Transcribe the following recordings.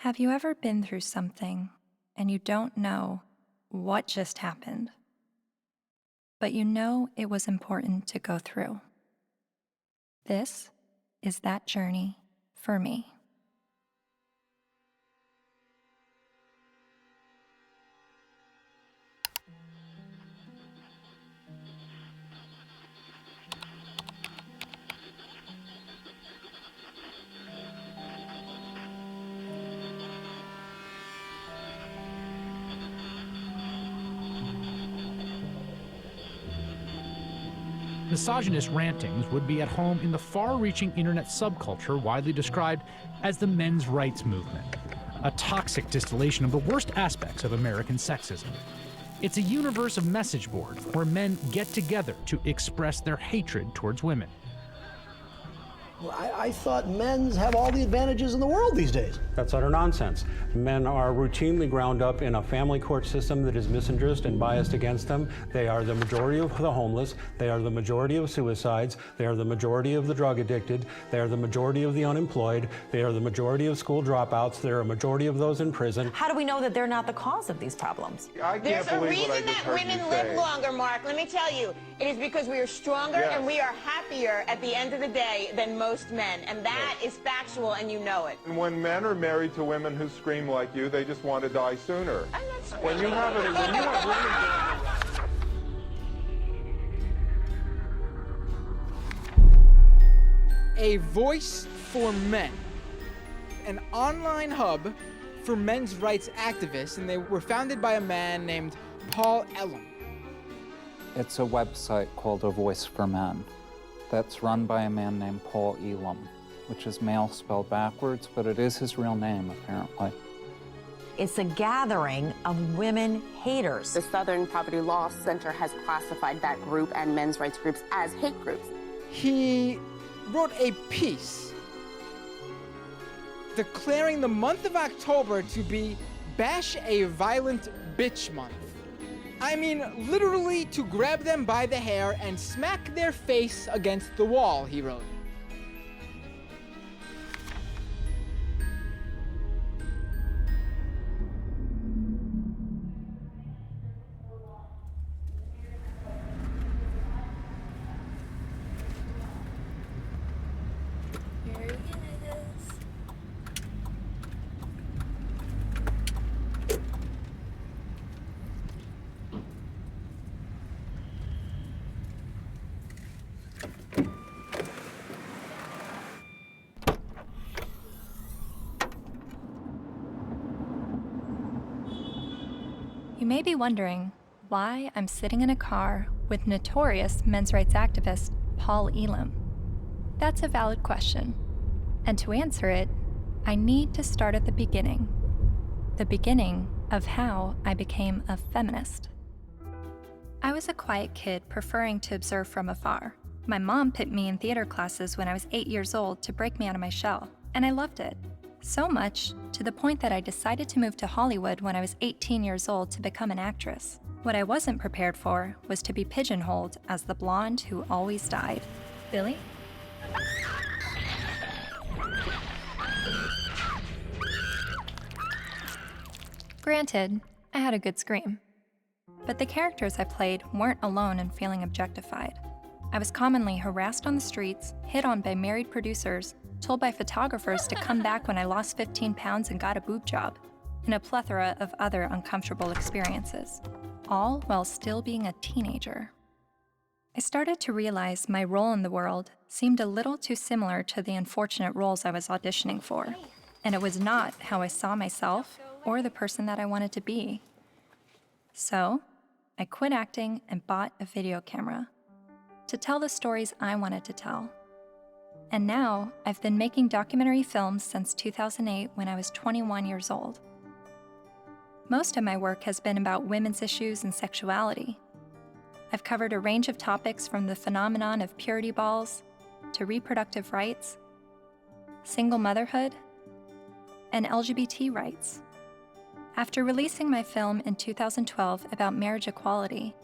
Have you ever been through something and you don't know what just happened, but you know it was important to go through? This is that journey for me. Misogynist rantings would be at home in the far-reaching internet subculture widely described as the men's rights movement, a toxic distillation of the worst aspects of American sexism. It's a universe of message boards where men get together to express their hatred towards women. Well, I thought men's have all the advantages in the world these days. That's utter nonsense. Men are routinely ground up in a family court system that is misandrist and biased against them. They are the majority of the homeless. They are the majority of suicides. They are the majority of the drug addicted. They are the majority of the unemployed. They are the majority of school dropouts. They are a majority of those in prison. How do we know that they're not the cause of these problems? There's a reason that women live longer, Marc. Let me tell you. It is because we are stronger and we are happier at the end of the day than most men. And that is factual, and you know it. And when men are married to women who scream like you, they just want to die sooner. I'm not screaming. When you have A Voice for Men, an online hub for men's rights activists, and they were founded by a man named Paul Elam. It's a website called A Voice for Men that's run by a man named Paul Elam, which is male spelled backwards, but it is his real name, apparently. It's a gathering of women haters. The Southern Poverty Law Center has classified that group and men's rights groups as hate groups. He wrote a piece declaring the month of October to be Bash a Violent Bitch Month. I mean, literally to grab them by the hair and smack their face against the wall, he wrote. You may be wondering why I'm sitting in a car with notorious men's rights activist Paul Elam. That's a valid question. And to answer it, I need to start at the beginning of how I became a feminist. I was a quiet kid preferring to observe from afar. My mom put me in theater classes when I was 8 years old to break me out of my shell, and I loved it. So much, to the point that I decided to move to Hollywood when I was 18 years old to become an actress. What I wasn't prepared for was to be pigeonholed as the blonde who always died. Billy? Granted, I had a good scream. But the characters I played weren't alone in feeling objectified. I was commonly harassed on the streets, hit on by married producers, told by photographers to come back when I lost 15 pounds and got a boob job, and a plethora of other uncomfortable experiences, all while still being a teenager. I started to realize my role in the world seemed a little too similar to the unfortunate roles I was auditioning for, and it was not how I saw myself or the person that I wanted to be. So, I quit acting and bought a video camera to tell the stories I wanted to tell. And now, I've been making documentary films since 2008 when I was 21 years old. Most of my work has been about women's issues and sexuality. I've covered a range of topics from the phenomenon of purity balls to reproductive rights, single motherhood, and LGBT rights. After releasing my film in 2012 about marriage equality,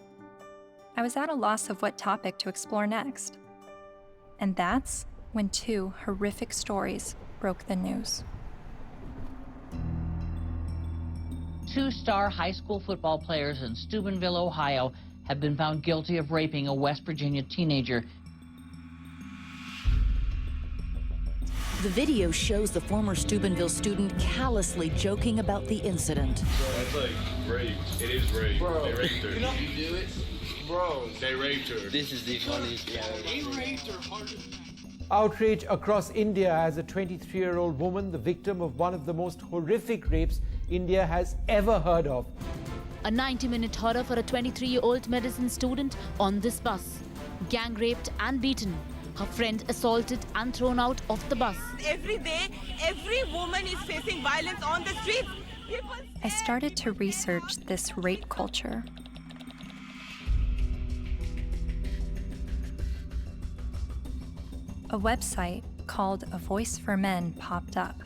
I was at a loss of what topic to explore next. And that's when two horrific stories broke the news. 2-star high school football players in Steubenville, Ohio, have been found guilty of raping a West Virginia teenager. The video shows the former Steubenville student callously joking about the incident. That's like rape. It is rape. Bro, they raped her. You know you do it? Bro. They raped her. This is the funniest thing I've ever seen. They raped her harder than that. Outrage across India as a 23-year-old woman, the victim of one of the most horrific rapes India has ever heard of. A 90-minute horror for a 23-year-old medicine student on this bus. Gang raped and beaten. Her friend assaulted and thrown out of the bus. Every day, every woman is facing violence on the streets. I started to research this rape culture. A website called A Voice for Men popped up.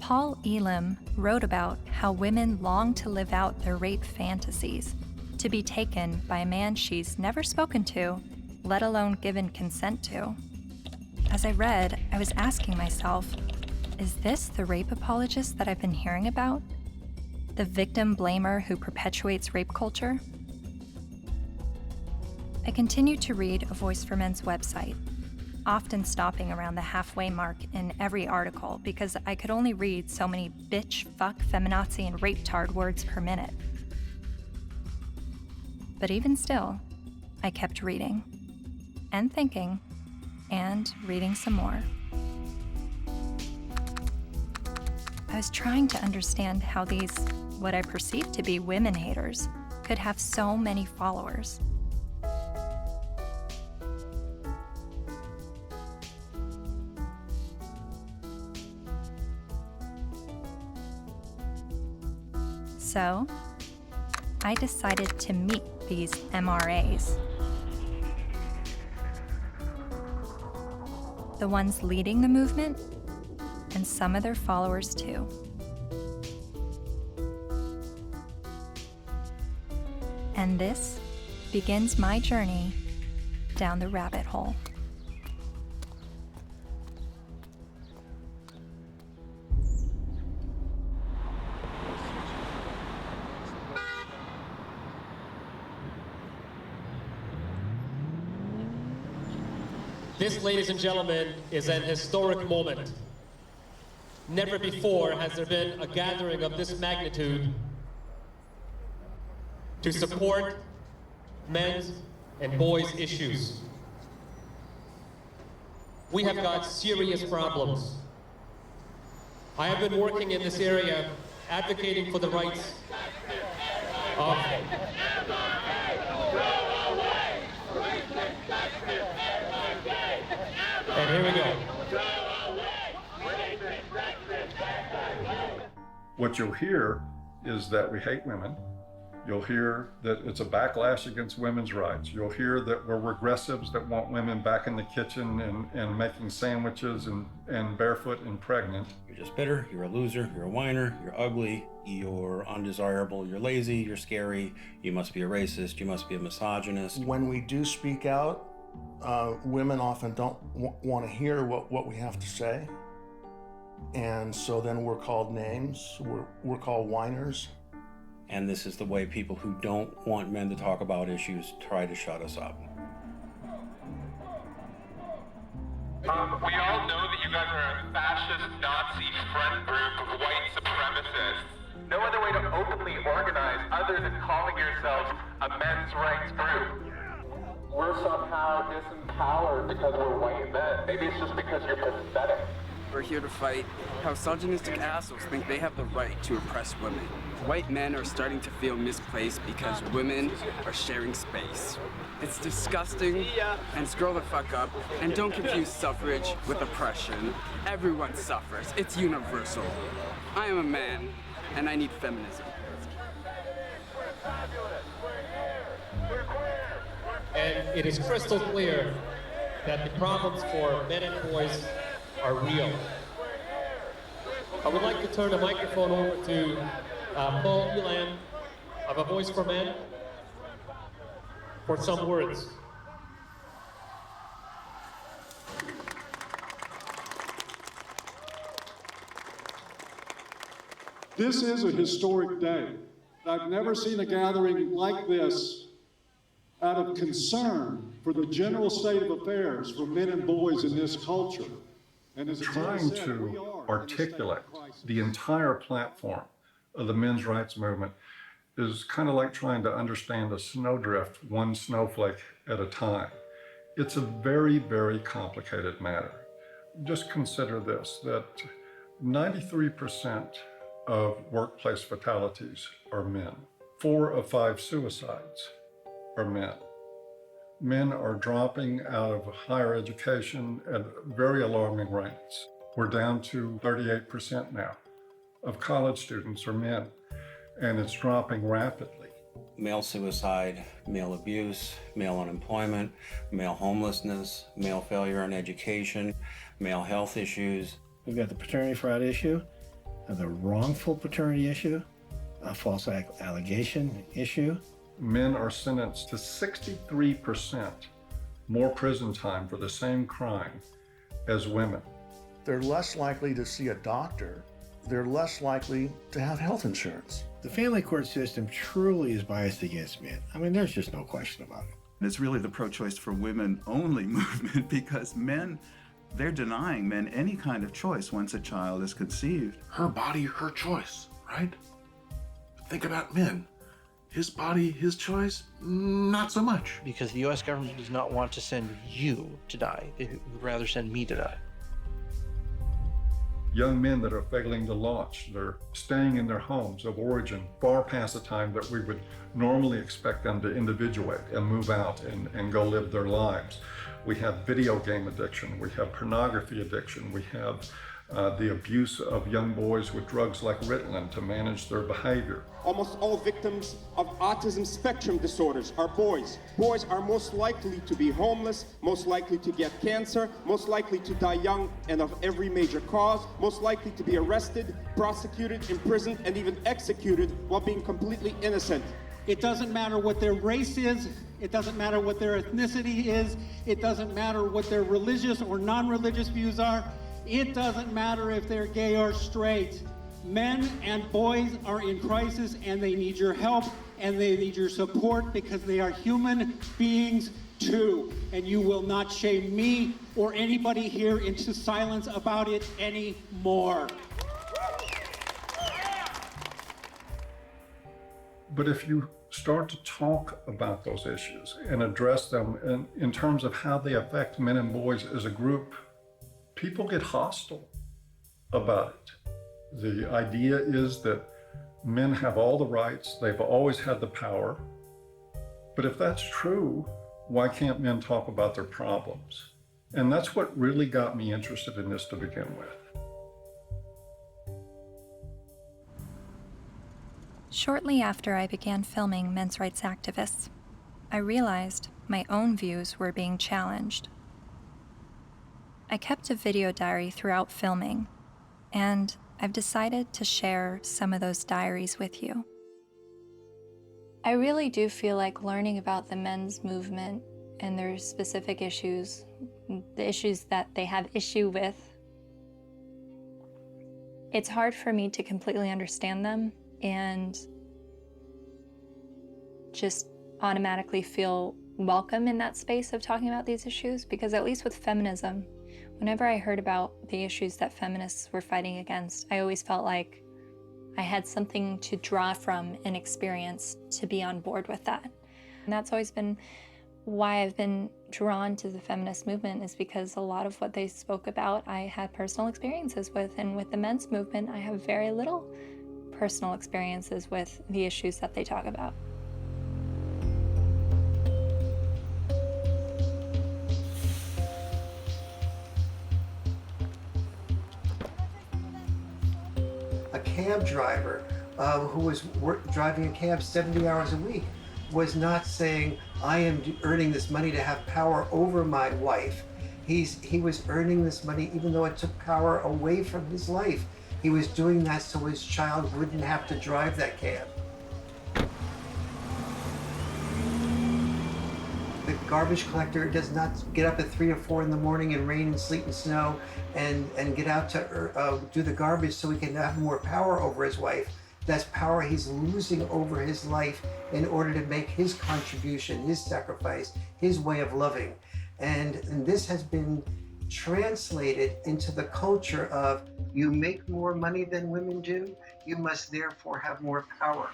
Paul Elam wrote about how women long to live out their rape fantasies, to be taken by a man she's never spoken to, let alone given consent to. As I read, I was asking myself, is this the rape apologist that I've been hearing about? The victim blamer who perpetuates rape culture? I continued to read A Voice for Men's website, often stopping around the halfway mark in every article because I could only read so many bitch, fuck, feminazi, and rape-tard words per minute. But even still, I kept reading, and thinking, and reading some more. I was trying to understand how these, what I perceived to be women haters, could have so many followers. So, I decided to meet these MRAs. The ones leading the movement, and some of their followers too. And this begins my journey down the rabbit hole. This, ladies and gentlemen, is an historic moment. Never before has there been a gathering of this magnitude to support men's and boys' issues. We have got serious problems. I have been working in this area advocating for the rights of and here we go. What you'll hear is that we hate women. You'll hear that it's a backlash against women's rights. You'll hear that we're regressives that want women back in the kitchen and making sandwiches and barefoot and pregnant. You're just bitter, you're a loser, you're a whiner, you're ugly, you're undesirable, you're lazy, you're scary, you must be a racist, you must be a misogynist. When we do speak out, women often don't want to hear what we have to say. And so then we're called names, we're called whiners. And this is the way people who don't want men to talk about issues try to shut us up. We all know that you guys are a fascist Nazi friend group of white supremacists. No other way to openly organize other than calling yourselves a men's rights group. We're somehow disempowered because we're white men. Maybe it's just because you're pathetic. We're here to fight how misogynistic assholes think they have the right to oppress women. White men are starting to feel misplaced because women are sharing space. It's disgusting, and scroll the fuck up, and don't confuse suffrage with oppression. Everyone suffers, it's universal. I am a man, and I need feminism. And it is crystal clear that the problems for men and boys are real. I would like to turn the microphone over to Paul Elam of A Voice for Men for some words. This is a historic day. I've never seen a gathering like this out of concern for the general state of affairs for men and boys in this culture. And as trying to articulate the entire platform of the men's rights movement is kind of like trying to understand a snowdrift one snowflake at a time. It's a very, very complicated matter. Just consider this, that 93% of workplace fatalities are men. 4 of 5 suicides are men. Men are dropping out of higher education at very alarming rates. We're down to 38% now of college students are men, and it's dropping rapidly. Male suicide, male abuse, male unemployment, male homelessness, male failure in education, male health issues. We've got the paternity fraud issue, the wrongful paternity issue, a false allegation issue. Men are sentenced to 63% more prison time for the same crime as women. They're less likely to see a doctor. They're less likely to have health insurance. The family court system truly is biased against men. I mean, there's just no question about it. And it's really the pro-choice for women only movement, because men, they're denying men any kind of choice once a child is conceived. Her body, her choice, right? Think about men. His body, his choice, not so much. Because the U.S. government does not want to send you to die. They would rather send me to die. Young men that are failing to launch, they're staying in their homes of origin far past the time that we would normally expect them to individuate and move out and go live their lives. We have video game addiction, we have pornography addiction, we have the abuse of young boys with drugs like Ritalin to manage their behavior. Almost all victims of autism spectrum disorders are boys. Boys are most likely to be homeless, most likely to get cancer, most likely to die young and of every major cause, most likely to be arrested, prosecuted, imprisoned, and even executed while being completely innocent. It doesn't matter what their race is, it doesn't matter what their ethnicity is, it doesn't matter what their religious or non-religious views are, it doesn't matter if they're gay or straight. Men and boys are in crisis, and they need your help and they need your support, because they are human beings too. And you will not shame me or anybody here into silence about it anymore. But if you start to talk about those issues and address them in terms of how they affect men and boys as a group, people get hostile about it. The idea is that men have all the rights, they've always had the power. But if that's true, why can't men talk about their problems? And that's what really got me interested in this to begin with. Shortly after I began filming men's rights activists, I realized my own views were being challenged. I kept a video diary throughout filming, and I've decided to share some of those diaries with you. I really do feel like learning about the men's movement and their specific issues, the issues that they have issue with, it's hard for me to completely understand them and just automatically feel welcome in that space of talking about these issues, because at least with feminism, whenever I heard about the issues that feminists were fighting against, I always felt like I had something to draw from and experience to be on board with that. And that's always been why I've been drawn to the feminist movement, is because a lot of what they spoke about I had personal experiences with, and with the men's movement I have very little personal experiences with the issues that they talk about. A cab driver who was driving a cab 70 hours a week was not saying, I am earning this money to have power over my wife. He was earning this money even though it took power away from his life. He was doing that so his child wouldn't have to drive that cab. garbage collector does not get up at 3 or 4 in the morning in rain and sleet and snow and get out to do the garbage so he can have more power over his wife. That's power he's losing over his life in order to make his contribution, his sacrifice, his way of loving. And this has been translated into the culture of, you make more money than women do, you must therefore have more power.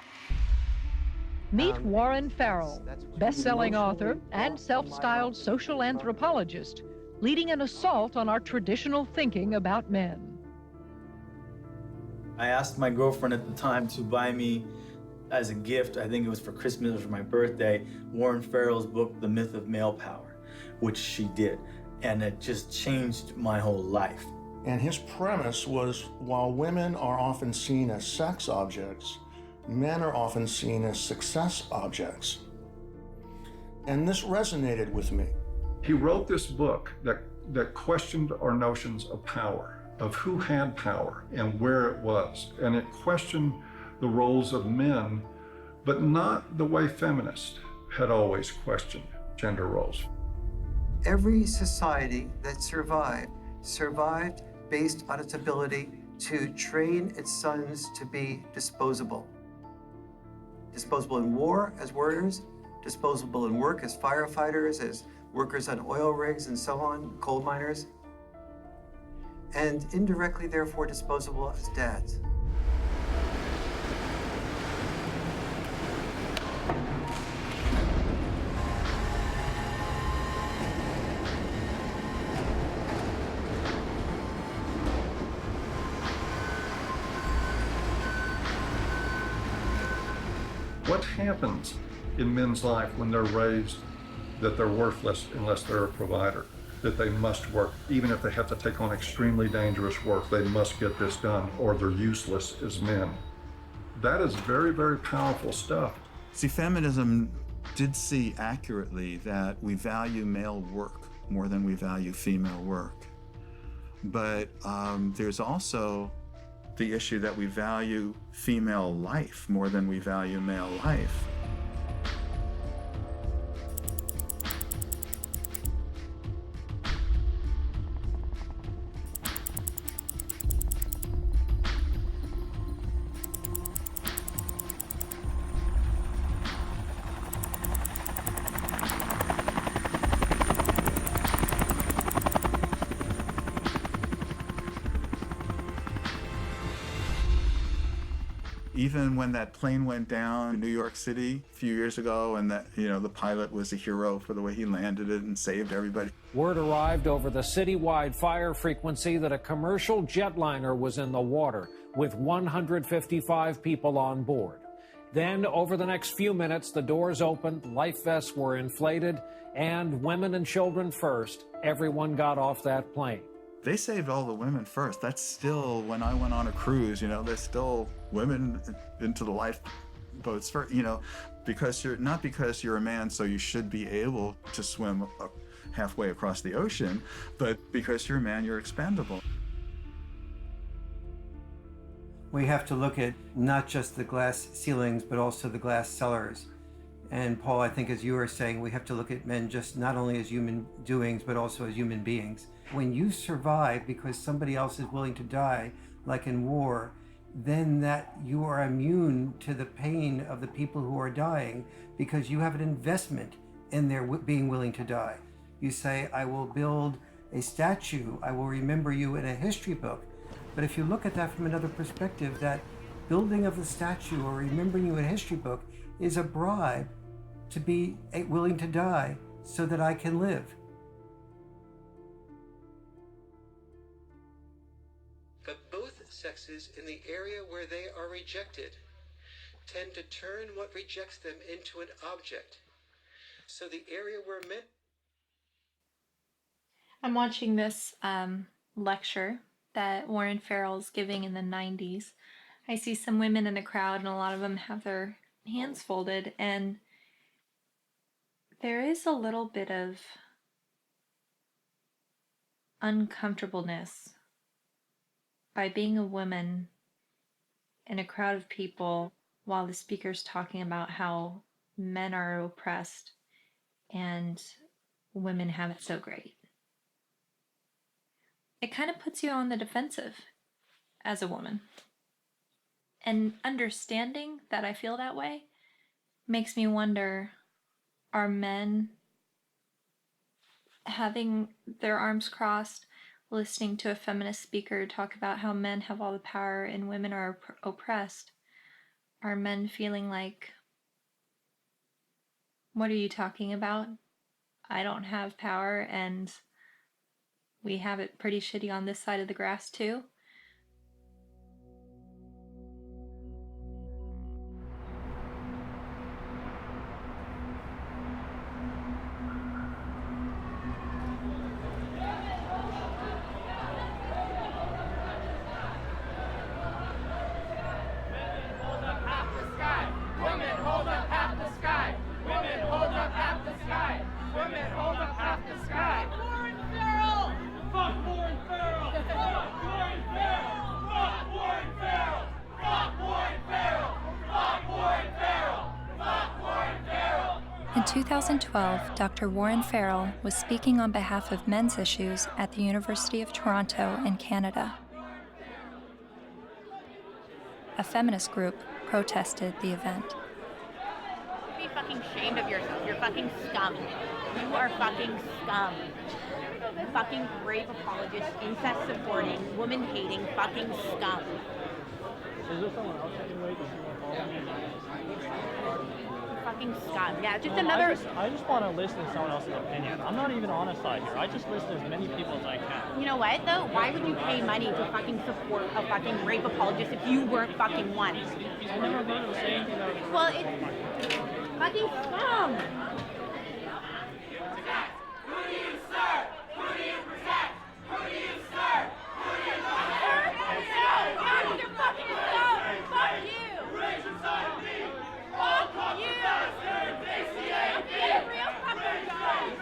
Meet Warren Farrell, best-selling author and self-styled social anthropologist, leading an assault on our traditional thinking about men. I asked my girlfriend at the time to buy me as a gift, I think it was for Christmas or for my birthday, Warren Farrell's book, The Myth of Male Power, which she did. And it just changed my whole life. And his premise was, while women are often seen as sex objects, men are often seen as success objects. And this resonated with me. He wrote this book that questioned our notions of power, of who had power and where it was. And it questioned the roles of men, but not the way feminists had always questioned gender roles. Every society that survived based on its ability to train its sons to be disposable. Disposable in war as warriors, disposable in work as firefighters, as workers on oil rigs and so on, coal miners, and indirectly, therefore, disposable as dads. What happens in men's life when they're raised that they're worthless unless they're a provider, that they must work, even if they have to take on extremely dangerous work, they must get this done or they're useless as men? That is very, very powerful stuff. See, feminism did see accurately that we value male work more than we value female work. But there's also the issue that we value female life more than we value male life. Even when that plane went down in New York City a few years ago, and that, the pilot was a hero for the way he landed it and saved everybody. Word arrived over the citywide fire frequency that a commercial jetliner was in the water with 155 people on board. Then, over the next few minutes, the doors opened, life vests were inflated, and women and children first, everyone got off that plane. They saved all the women first. That's still, when I went on a cruise, there's still women into the lifeboats first, because not because you're a man, so you should be able to swim halfway across the ocean, but because you're a man, you're expendable. We have to look at not just the glass ceilings, but also the glass cellars. And Paul, I think as you were saying, we have to look at men just not only as human doings, but also as human beings. When you survive because somebody else is willing to die, like in war, then that you are immune to the pain of the people who are dying because you have an investment in their being willing to die. You say, I will build a statue, I will remember you in a history book. But if you look at that from another perspective, that building of the statue or remembering you in a history book is a bribe to be willing to die so that I can live. But both sexes, in the area where they are rejected, tend to turn what rejects them into an object. So the area where men... I'm watching this lecture that Warren Farrell's giving in the 90s. I see some women in the crowd, and a lot of them have their hands folded, and there is a little bit of uncomfortableness by being a woman in a crowd of people while the speaker's talking about how men are oppressed and women have it so great. It kind of puts you on the defensive as a woman. And understanding that I feel that way makes me wonder, are men having their arms crossed, listening to a feminist speaker talk about how men have all the power and women are oppressed? Are men feeling like, what are you talking about? I don't have power and we have it pretty shitty on this side of the grass too? In 2012, Dr. Warren Farrell was speaking on behalf of men's issues at the University of Toronto in Canada. A feminist group protested the event. Be fucking ashamed of yourself. You're fucking scum. You are fucking scum. Fucking rape apologist, incest supporting, woman hating, fucking scum. Is there someone else I can wait to see my phone? Fucking scum. Yeah, just another. I just want to listen to someone else's opinion. I'm not even on a side here. I just listen to as many people as I can. You know what though? Why would you pay money to fucking support a fucking rape apologist if you weren't fucking one? I never heard him say anything that was. Well, it's fucking scum. Who do you serve? Who do you protect? Who do you serve? Who do you protect? You're fucking scum. Fuck you. Raise your side of me. All cops are bastards. ACAB. Real fucking guys.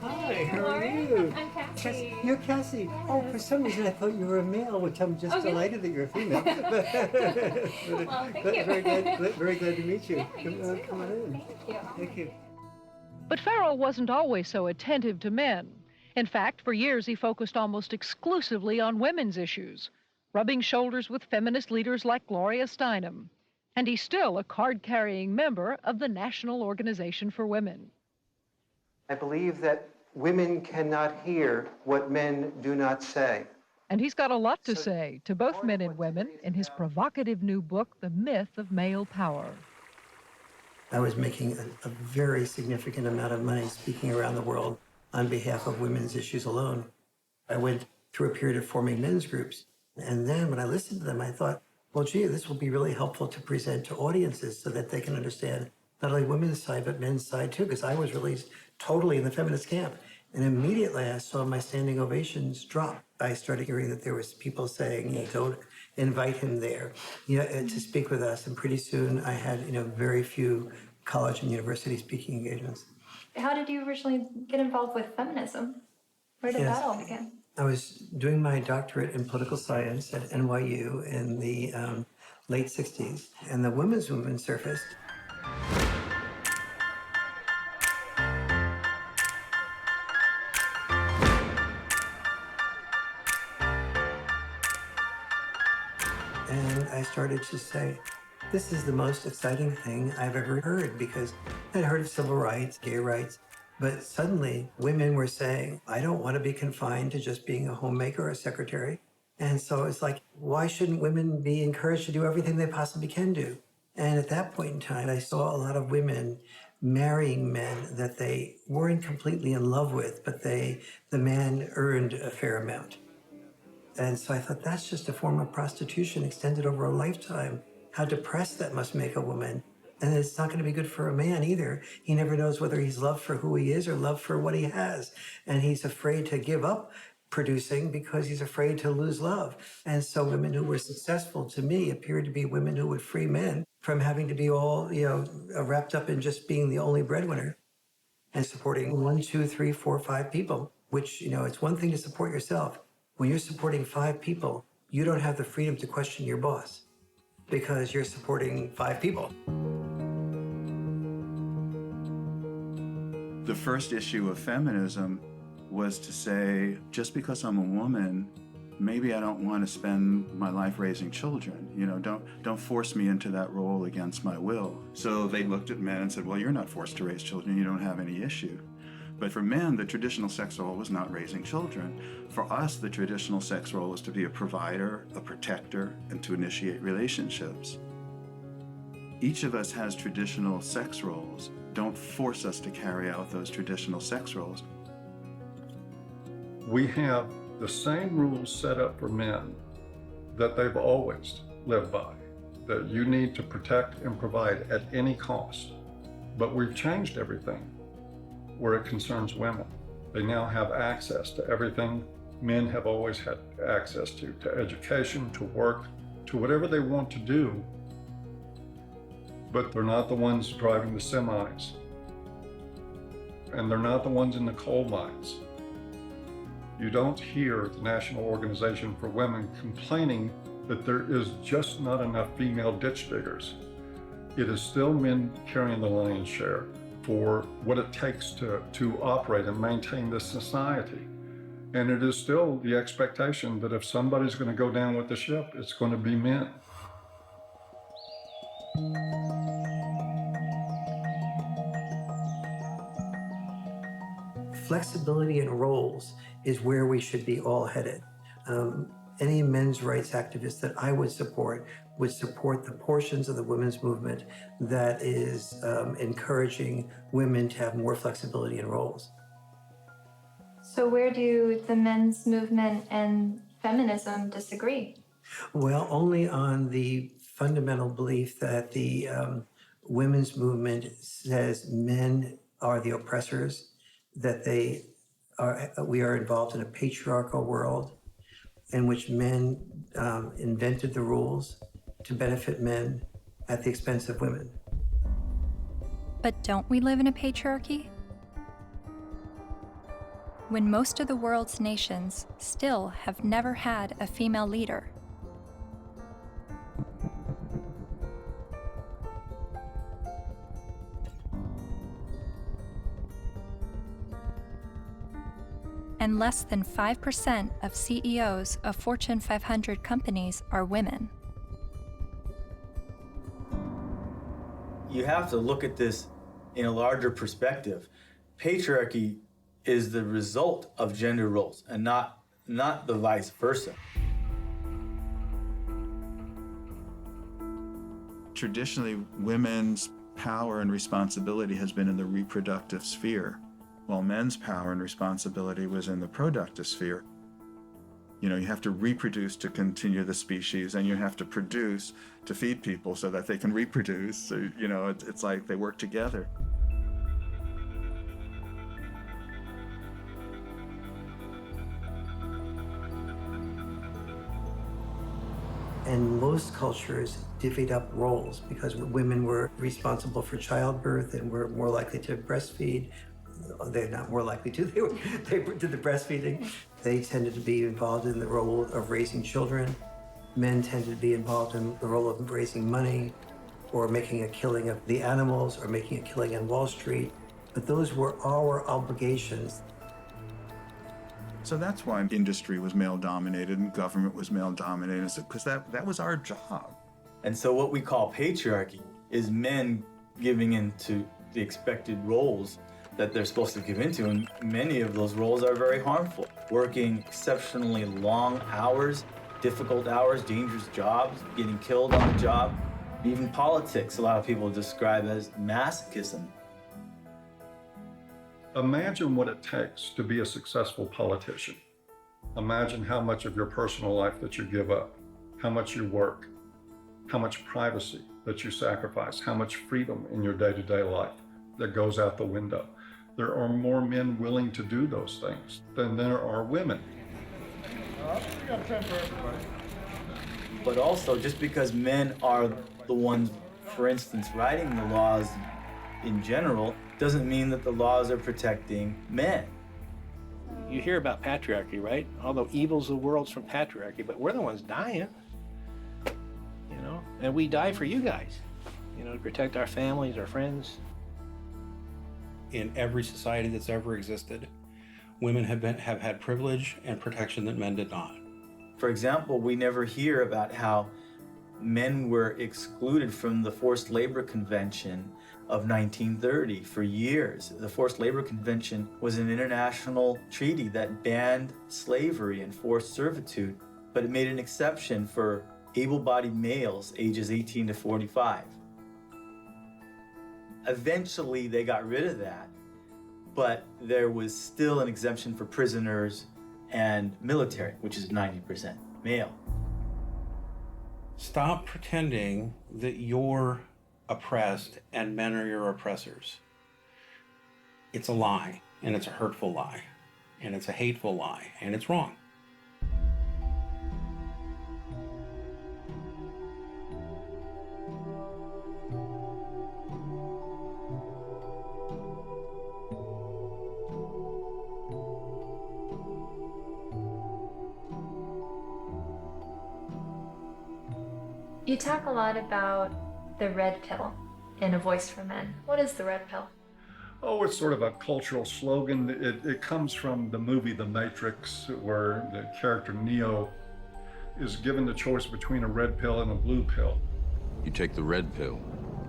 Hi, how are you? I'm Cassie. You're Cassie. Oh, for some reason I thought you were a male, which I'm just delighted that you're a female. Well, thank you. Very glad to meet you. Yeah, Come on in. Thank you. Thank you. But Farrell wasn't always so attentive to men. In fact, for years he focused almost exclusively on women's issues, rubbing shoulders with feminist leaders like Gloria Steinem. And he's still a card-carrying member of the National Organization for Women. I believe that women cannot hear what men do not say. And he's got a lot to say to both men and women in his provocative new book, The Myth of Male Power. I was making a very significant amount of money speaking around the world on behalf of women's issues alone. I went through a period of forming men's groups. And then when I listened to them, I thought, well, gee, this will be really helpful to present to audiences so that they can understand not only women's side, but men's side too, because I was released totally in the feminist camp. And immediately I saw my standing ovations drop. I started hearing that there was people saying, don't invite him there, to speak with us. And pretty soon I had, very few college and university speaking engagements. How did you originally get involved with feminism? Where did that all begin? I was doing my doctorate in political science at NYU in the late 60s, and the women's movement surfaced. And I started to say, this is the most exciting thing I've ever heard, because I'd heard of civil rights, gay rights, But suddenly, women were saying, I don't want to be confined to just being a homemaker or a secretary. And so it's like, why shouldn't women be encouraged to do everything they possibly can do? And at that point in time, I saw a lot of women marrying men that they weren't completely in love with, but the man earned a fair amount. And so I thought, that's just a form of prostitution extended over a lifetime. How depressed that must make a woman. And it's not going to be good for a man either. He never knows whether he's loved for who he is or loved for what he has. And he's afraid to give up producing because he's afraid to lose love. And so women who were successful to me appeared to be women who would free men from having to be all, wrapped up in just being the only breadwinner and supporting 1, 2, 3, 4, 5 people, which, it's one thing to support yourself. When you're supporting 5 people, you don't have the freedom to question your boss because you're supporting 5 people. The first issue of feminism was to say, just because I'm a woman, maybe I don't want to spend my life raising children. Don't force me into that role against my will. So they looked at men and said, well, you're not forced to raise children. You don't have any issue. But for men, the traditional sex role was not raising children. For us, the traditional sex role was to be a provider, a protector, and to initiate relationships. Each of us has traditional sex roles. Don't force us to carry out those traditional sex roles. We have the same rules set up for men that they've always lived by, that you need to protect and provide at any cost. But we've changed everything where it concerns women. They now have access to everything men have always had access to education, to work, to whatever they want to do. But they're not the ones driving the semis. And they're not the ones in the coal mines. You don't hear the National Organization for Women complaining that there is just not enough female ditch diggers. It is still men carrying the lion's share for what it takes to operate and maintain this society. And it is still the expectation that if somebody's going to go down with the ship, it's going to be men. Flexibility in roles is where we should be all headed. Any men's rights activist that I would support the portions of the women's movement that is encouraging women to have more flexibility in roles. So where do the men's movement and feminism disagree? Well, only on the fundamental belief that the women's movement says men are the oppressors, that we are involved in a patriarchal world in which men invented the rules to benefit men at the expense of women. But don't we live in a patriarchy? When most of the world's nations still have never had a female leader. And less than 5% of CEOs of Fortune 500 companies are women. You have to look at this in a larger perspective. Patriarchy is the result of gender roles and not the vice versa. Traditionally, women's power and responsibility has been in the reproductive sphere, while men's power and responsibility was in the productive sphere. You have to reproduce to continue the species, and you have to produce to feed people so that they can reproduce. So, it's like they work together. And most cultures divvied up roles because women were responsible for childbirth and were more likely to breastfeed. They're not more likely to, they did the breastfeeding. They tended to be involved in the role of raising children. Men tended to be involved in the role of raising money or making a killing of the animals or making a killing on Wall Street. But those were our obligations. So that's why industry was male-dominated and government was male-dominated, because that was our job. And so what we call patriarchy is men giving into the expected roles that they're supposed to give into, and many of those roles are very harmful. Working exceptionally long hours, difficult hours, dangerous jobs, getting killed on the job. Even politics, a lot of people describe as masochism. Imagine what it takes to be a successful politician. Imagine how much of your personal life that you give up, how much you work, how much privacy that you sacrifice, how much freedom in your day-to-day life that goes out the window. There are more men willing to do those things than there are women. We got 10 for everybody. But also, just because men are the ones, for instance, writing the laws in general, doesn't mean that the laws are protecting men. You hear about patriarchy, right? All the evils of the world's from patriarchy, but we're the ones dying, you know? And we die for you guys, you know, to protect our families, our friends. In every society that's ever existed, women have had privilege and protection that men did not. For example, we never hear about how men were excluded from the Forced Labor Convention of 1930 for years. The Forced Labor Convention was an international treaty that banned slavery and forced servitude, but it made an exception for able-bodied males ages 18 to 45. Eventually, they got rid of that, but there was still an exemption for prisoners and military, which is 90% male. Stop pretending that you're oppressed and men are your oppressors. It's a lie, and it's a hurtful lie, and it's a hateful lie, and it's wrong. You talk a lot about the red pill in A Voice for Men. What is the red pill? Oh, it's sort of a cultural slogan. It comes from the movie The Matrix, where the character Neo is given the choice between a red pill and a blue pill. You take the red pill,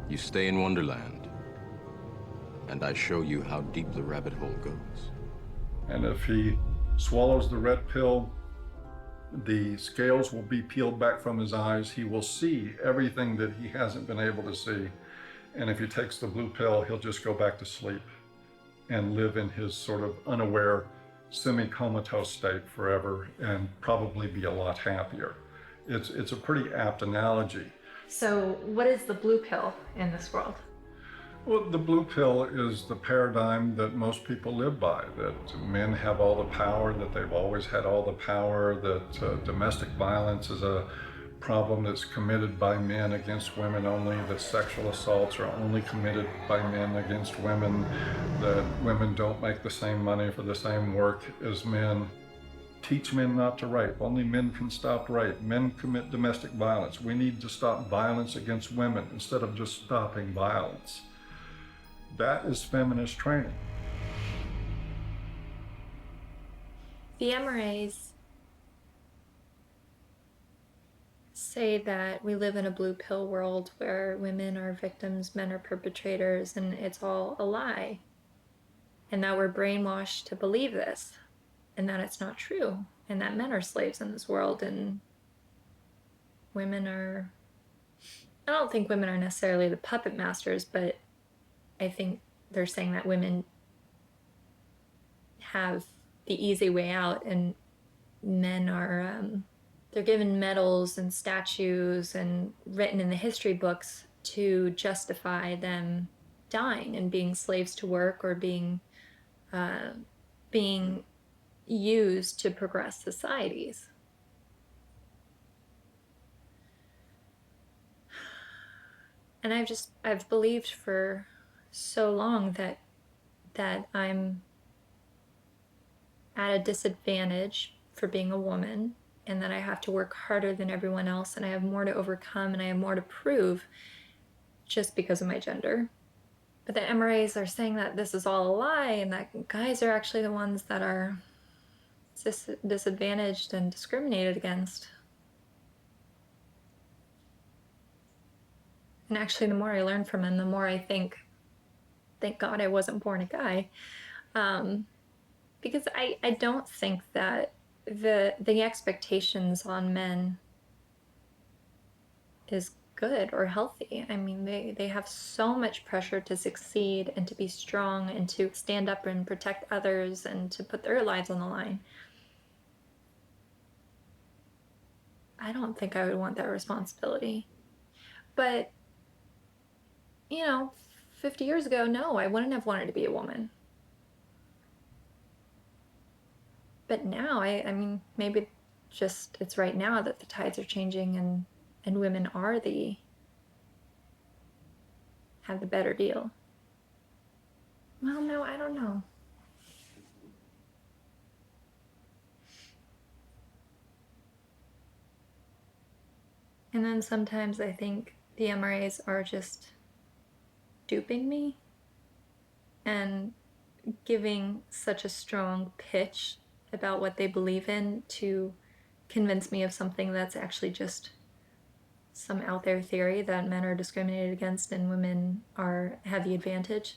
you stay in Wonderland, and I show you how deep the rabbit hole goes. And if he swallows the red pill, the scales will be peeled back from his eyes. He will see everything that he hasn't been able to see. And if he takes the blue pill, he'll just go back to sleep and live in his sort of unaware, semi-comatose state forever and probably be a lot happier. It's a pretty apt analogy. So what is the blue pill in this world? Well, the blue pill is the paradigm that most people live by, that men have all the power, that they've always had all the power, that domestic violence is a problem that's committed by men against women only, that sexual assaults are only committed by men against women, that women don't make the same money for the same work as men. Teach men not to rape. Only men can stop rape. Men commit domestic violence. We need to stop violence against women instead of just stopping violence. That is feminist training. The MRAs say that we live in a blue pill world where women are victims, men are perpetrators, and it's all a lie. And that we're brainwashed to believe this, and that it's not true, and that men are slaves in this world, and women are... I don't think women are necessarily the puppet masters, but I think they're saying that women have the easy way out, and men are, they're given medals and statues and written in the history books to justify them dying and being slaves to work or being used to progress societies. And I've believed for so long that I'm at a disadvantage for being a woman, and that I have to work harder than everyone else, and I have more to overcome, and I have more to prove just because of my gender. But the MRAs are saying that this is all a lie, and that guys are actually the ones that are disadvantaged and discriminated against. And actually, the more I learn from them, the more I think thank God I wasn't born a guy. Because I don't think that the expectations on men is good or healthy. I mean, they have so much pressure to succeed and to be strong and to stand up and protect others and to put their lives on the line. I don't think I would want that responsibility. But, you know, 50 years ago, no, I wouldn't have wanted to be a woman. But now, I mean, maybe just it's right now that the tides are changing and women are have the better deal. Well, no, I don't know. And then sometimes I think the MRAs are just duping me and giving such a strong pitch about what they believe in to convince me of something that's actually just some out there theory that men are discriminated against and women have the advantage.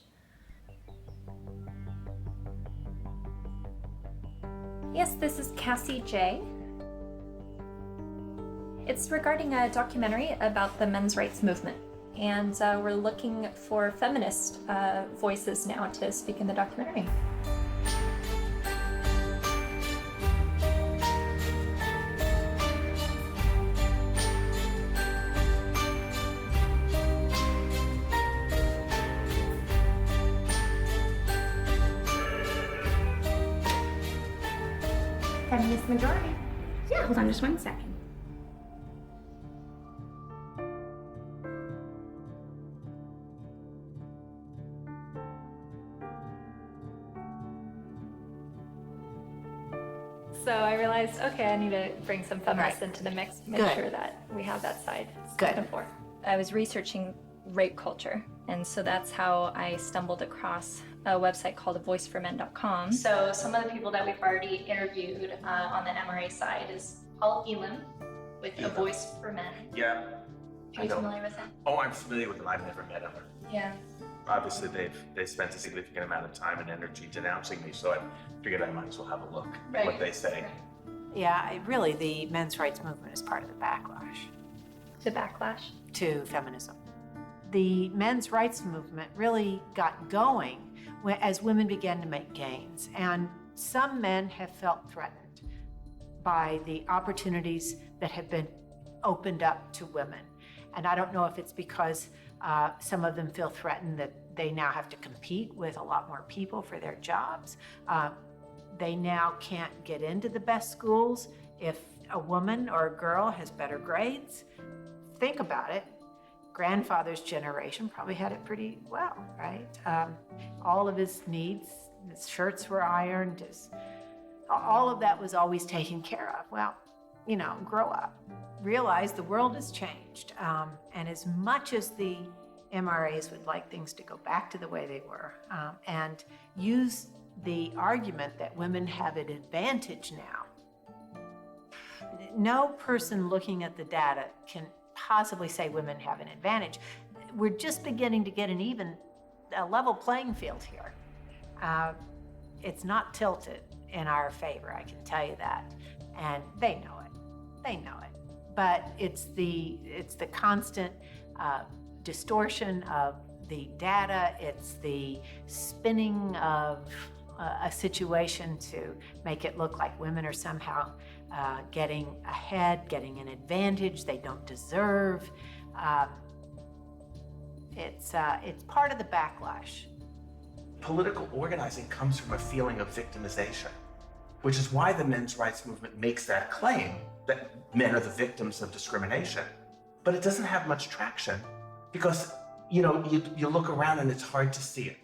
Yes, this is Cassie Jaye. It's regarding a documentary about the men's rights movement, and we're looking for feminist voices now to speak in the documentary. Feminist majority. Yeah, hold on just 1 second. So I realized, okay, I need to bring some feminists into the mix, make Good. sure that we have that side Good. spoken for. I was researching rape culture, and so that's how I stumbled across a website called avoiceformen.com. So some of the people that we've already interviewed on the MRA side is Paul Elam with A Voice for Men. Yeah. Are you familiar with him? Oh, I'm familiar with them. I've never met them. Yeah. Obviously, they spent a significant amount of time and energy denouncing me, so I figured I might as well have a look at what they say. Yeah, really, the men's rights movement is part of the backlash. The backlash? To feminism. The men's rights movement really got going as women began to make gains, and some men have felt threatened by the opportunities that have been opened up to women. And I don't know if it's because some of them feel threatened that they now have to compete with a lot more people for their jobs. They now can't get into the best schools if a woman or a girl has better grades. Think about it. Grandfather's generation probably had it pretty well, right? All of his needs, his shirts were ironed, all of that was always taken care of. Well, you know, grow up. Realize the world has changed. And as much as the MRAs would like things to go back to the way they were, and use the argument that women have an advantage now, no person looking at the data can possibly say women have an advantage. We're just beginning to get a level playing field here. It's not tilted in our favor, I can tell you that. And they know it. They know it. But it's the constant distortion of the data. It's the spinning of a situation to make it look like women are somehow getting ahead, getting an advantage they don't deserve. It's part of the backlash. Political organizing comes from a feeling of victimization, which is why the men's rights movement makes that claim that men are the victims of discrimination. But it doesn't have much traction because, you know, you look around and it's hard to see it.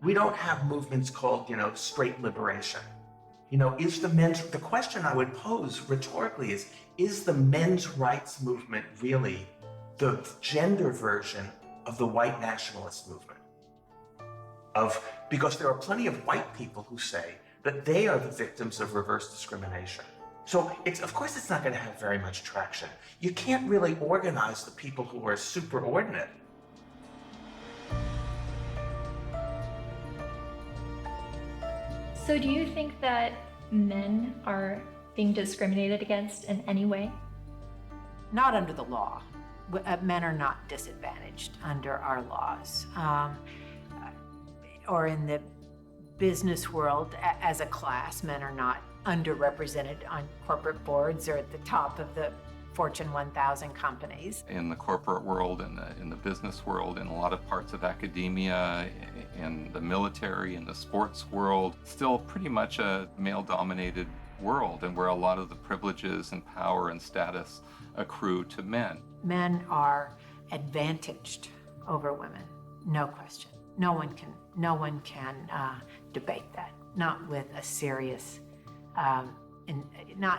We don't have movements called, you know, straight liberation. You know, the question I would pose rhetorically is the men's rights movement really the gender version of the white nationalist movement? Because there are plenty of white people who say that they are the victims of reverse discrimination. So of course it's not going to have very much traction. You can't really organize the people who are superordinate. So do you think that men are being discriminated against in any way? Not under the law. Men are not disadvantaged under our laws. Or in the business world, as a class, men are not underrepresented on corporate boards or at the top of the Fortune 1000 companies. In the corporate world, in the business world, in a lot of parts of academia, in the military, in the sports world, still pretty much a male-dominated world, and where a lot of the privileges and power and status accrue to men. Men are advantaged over women, no question. No one can debate that, not with a serious, not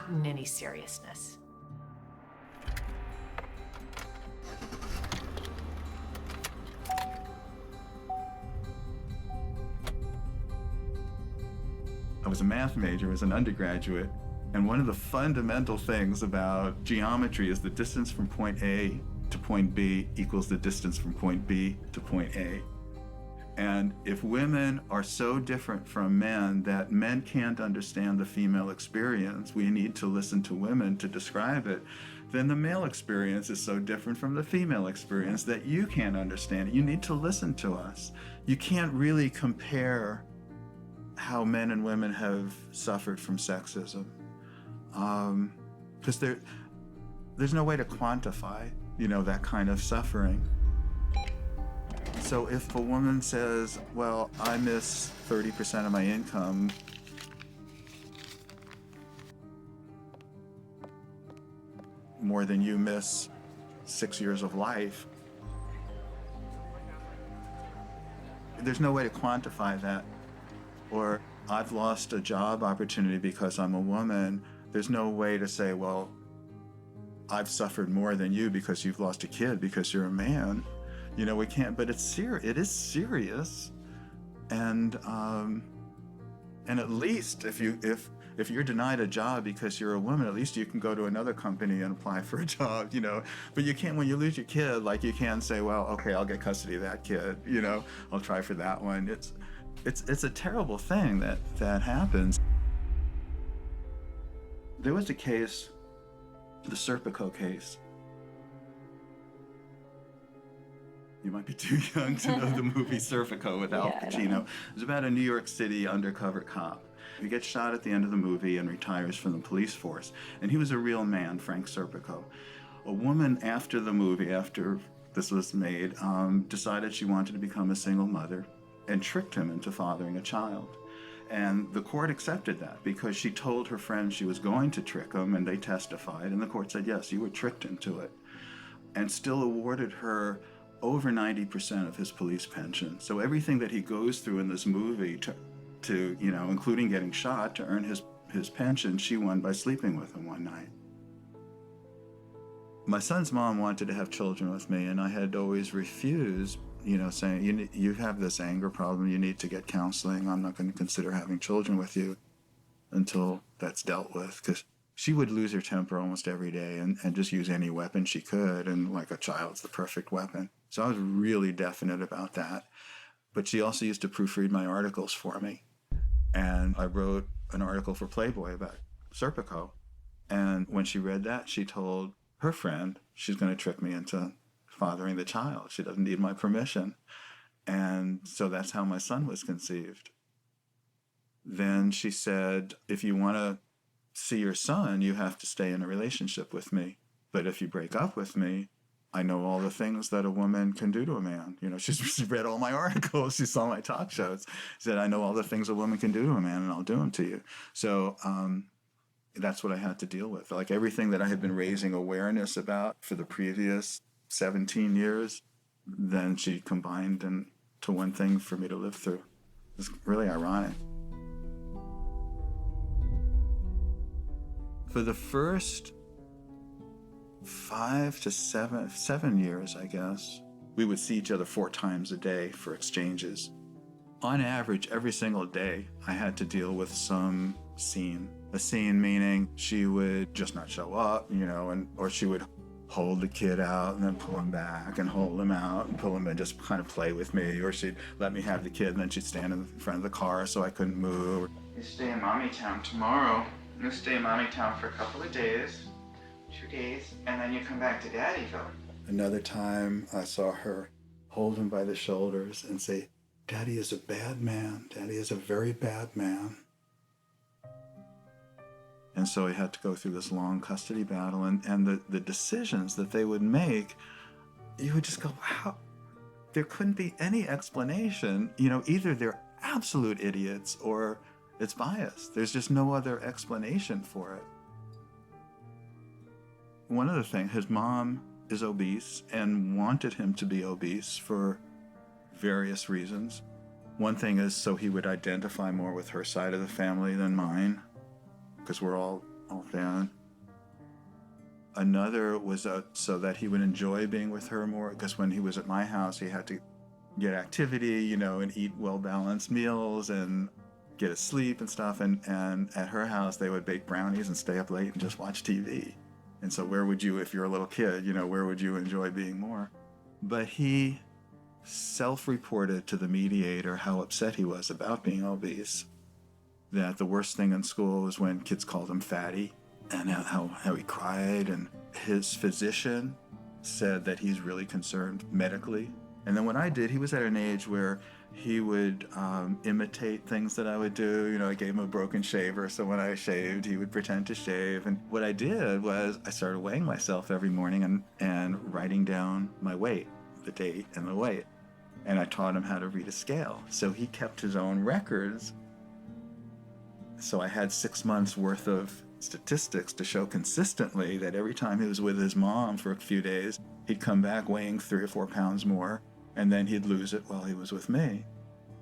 in any seriousness. I was a math major as an undergraduate, and one of the fundamental things about geometry is the distance from point A to point B equals the distance from point B to point A. And if women are so different from men that men can't understand the female experience, we need to listen to women to describe it, then the male experience is so different from the female experience that you can't understand it. You need to listen to us. You can't really compare how men and women have suffered from sexism, because there's no way to quantify, that kind of suffering. So if a woman says, well, I miss 30% of my income, more than you miss 6 years of life, there's no way to quantify that. Or I've lost a job opportunity because I'm a woman. There's no way to say, well, I've suffered more than you because you've lost a kid because you're a man. We can't, but it is serious. And at least if you're denied a job because you're a woman, at least you can go to another company and apply for a job, But you can't, when you lose your kid, like you can't say, well, okay, I'll get custody of that kid, I'll try for that one. It's a terrible thing that happens. There was a case, the Serpico case. You might be too young to know the movie Serpico with Al Pacino. It was about a New York City undercover cop. He gets shot at the end of the movie and retires from the police force. And he was a real man, Frank Serpico. A woman after the movie, after this was made, decided she wanted to become a single mother and tricked him into fathering a child. And the court accepted that because she told her friends she was going to trick him, and they testified, and the court said, yes, you were tricked into it, and still awarded her over 90% of his police pension. So everything that he goes through in this movie to including getting shot to earn his pension, she won by sleeping with him one night. My son's mom wanted to have children with me, and I had always refused, saying, you have this anger problem, you need to get counseling, I'm not going to consider having children with you until that's dealt with, because she would lose her temper almost every day and just use any weapon she could, and like a child's the perfect weapon. So I was really definite about that. But she also used to proofread my articles for me. And I wrote an article for Playboy about Serpico. And when she read that, she told her friend she's going to trick me into fathering the child. She doesn't need my permission. And so that's how my son was conceived. Then she said, if you want to see your son, you have to stay in a relationship with me. But if you break up with me, I know all the things that a woman can do to a man. She's read all my articles. She saw my talk shows. She said, I know all the things a woman can do to a man, and I'll do them to you. So that's what I had to deal with. Like everything that I had been raising awareness about for the previous 17 years, then she combined into one thing for me to live through. It's really ironic. For the first 5 to 7 years, I guess, we would see each other 4 times a day for exchanges. On average, every single day, I had to deal with some scene. A scene meaning she would just not show up, or she would hold the kid out and then pull him back and hold him out and pull him and just kind of play with me, or she'd let me have the kid and then she'd stand in front of the car so I couldn't move. You stay in Mommy Town tomorrow. You stay in Mommy Town for a couple of days, 2 days, and then you come back to Daddyville. Another time I saw her hold him by the shoulders and say, Daddy is a bad man. Daddy is a very bad man. And so he had to go through this long custody battle, and the decisions that they would make, you would just go, how? There couldn't be any explanation. You know, either they're absolute idiots or it's biased. There's just no other explanation for it. One other thing, his mom is obese and wanted him to be obese for various reasons. One thing is so he would identify more with her side of the family than mine, because we're all thin. Another was so that he would enjoy being with her more, because when he was at my house, he had to get activity, you know, and eat well-balanced meals and get his sleep and stuff. And at her house, they would bake brownies and stay up late and just watch TV. And so where would you, if you're a little kid, you know, where would you enjoy being more? But he self-reported to the mediator how upset he was about being obese, that the worst thing in school was when kids called him fatty, and how he cried. And his physician said that he's really concerned medically. And then what I did, he was at an age where he would imitate things that I would do. You know, I gave him a broken shaver, so when I shaved, he would pretend to shave. And what I did was I started weighing myself every morning and writing down my weight, the date and the weight. And I taught him how to read a scale. So he kept his own records. So I had 6 months worth of statistics to show consistently that every time he was with his mom for a few days, he'd come back weighing 3 or 4 pounds more, and then he'd lose it while he was with me.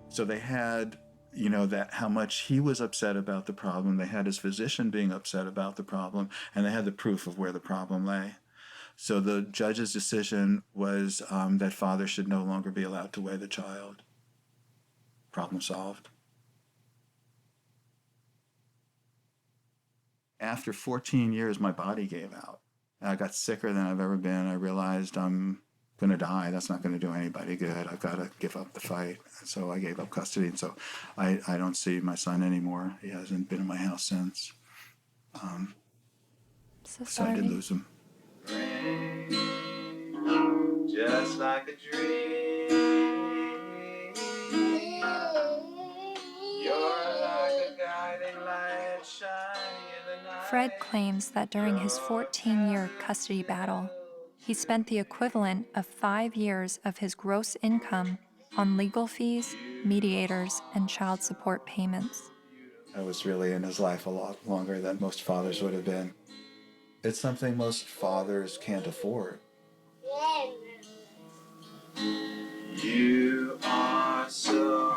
So they had, you know, that how much he was upset about the problem. They had his physician being upset about the problem, and they had the proof of where the problem lay. So the judge's decision was that father should no longer be allowed to weigh the child. Problem solved. After 14 years, my body gave out. I got sicker than I've ever been. I realized I'm going to die. That's not going to do anybody good. I've got to give up the fight. And so I gave up custody. And so I don't see my son anymore. He hasn't been in my house since. So I did lose him. Just like a dream, you're like a guiding light shining in the night. Fred claims that during his 14-year custody battle, he spent the equivalent of 5 years of his gross income on legal fees, mediators, and child support payments. I was really in his life a lot longer than most fathers would have been. It's something most fathers can't afford. You are so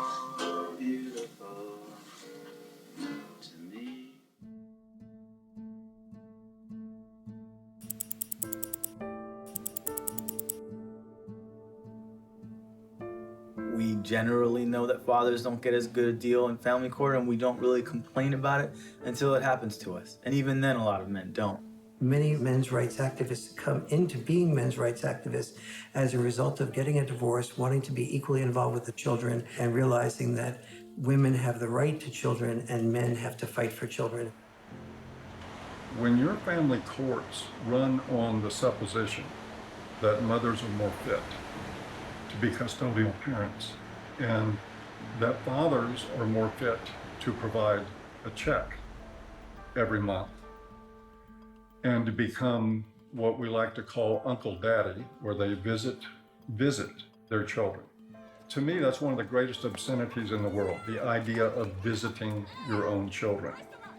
beautiful to me. We generally know that fathers don't get as good a deal in family court, and we don't really complain about it until it happens to us. And even then, a lot of men don't. Many men's rights activists come into being men's rights activists as a result of getting a divorce, wanting to be equally involved with the children, and realizing that women have the right to children and men have to fight for children. When your family courts run on the supposition that mothers are more fit to be custodial parents and that fathers are more fit to provide a check every month and to become what we like to call Uncle Daddy, where they visit their children. To me, that's one of the greatest obscenities in the world, the idea of visiting your own children,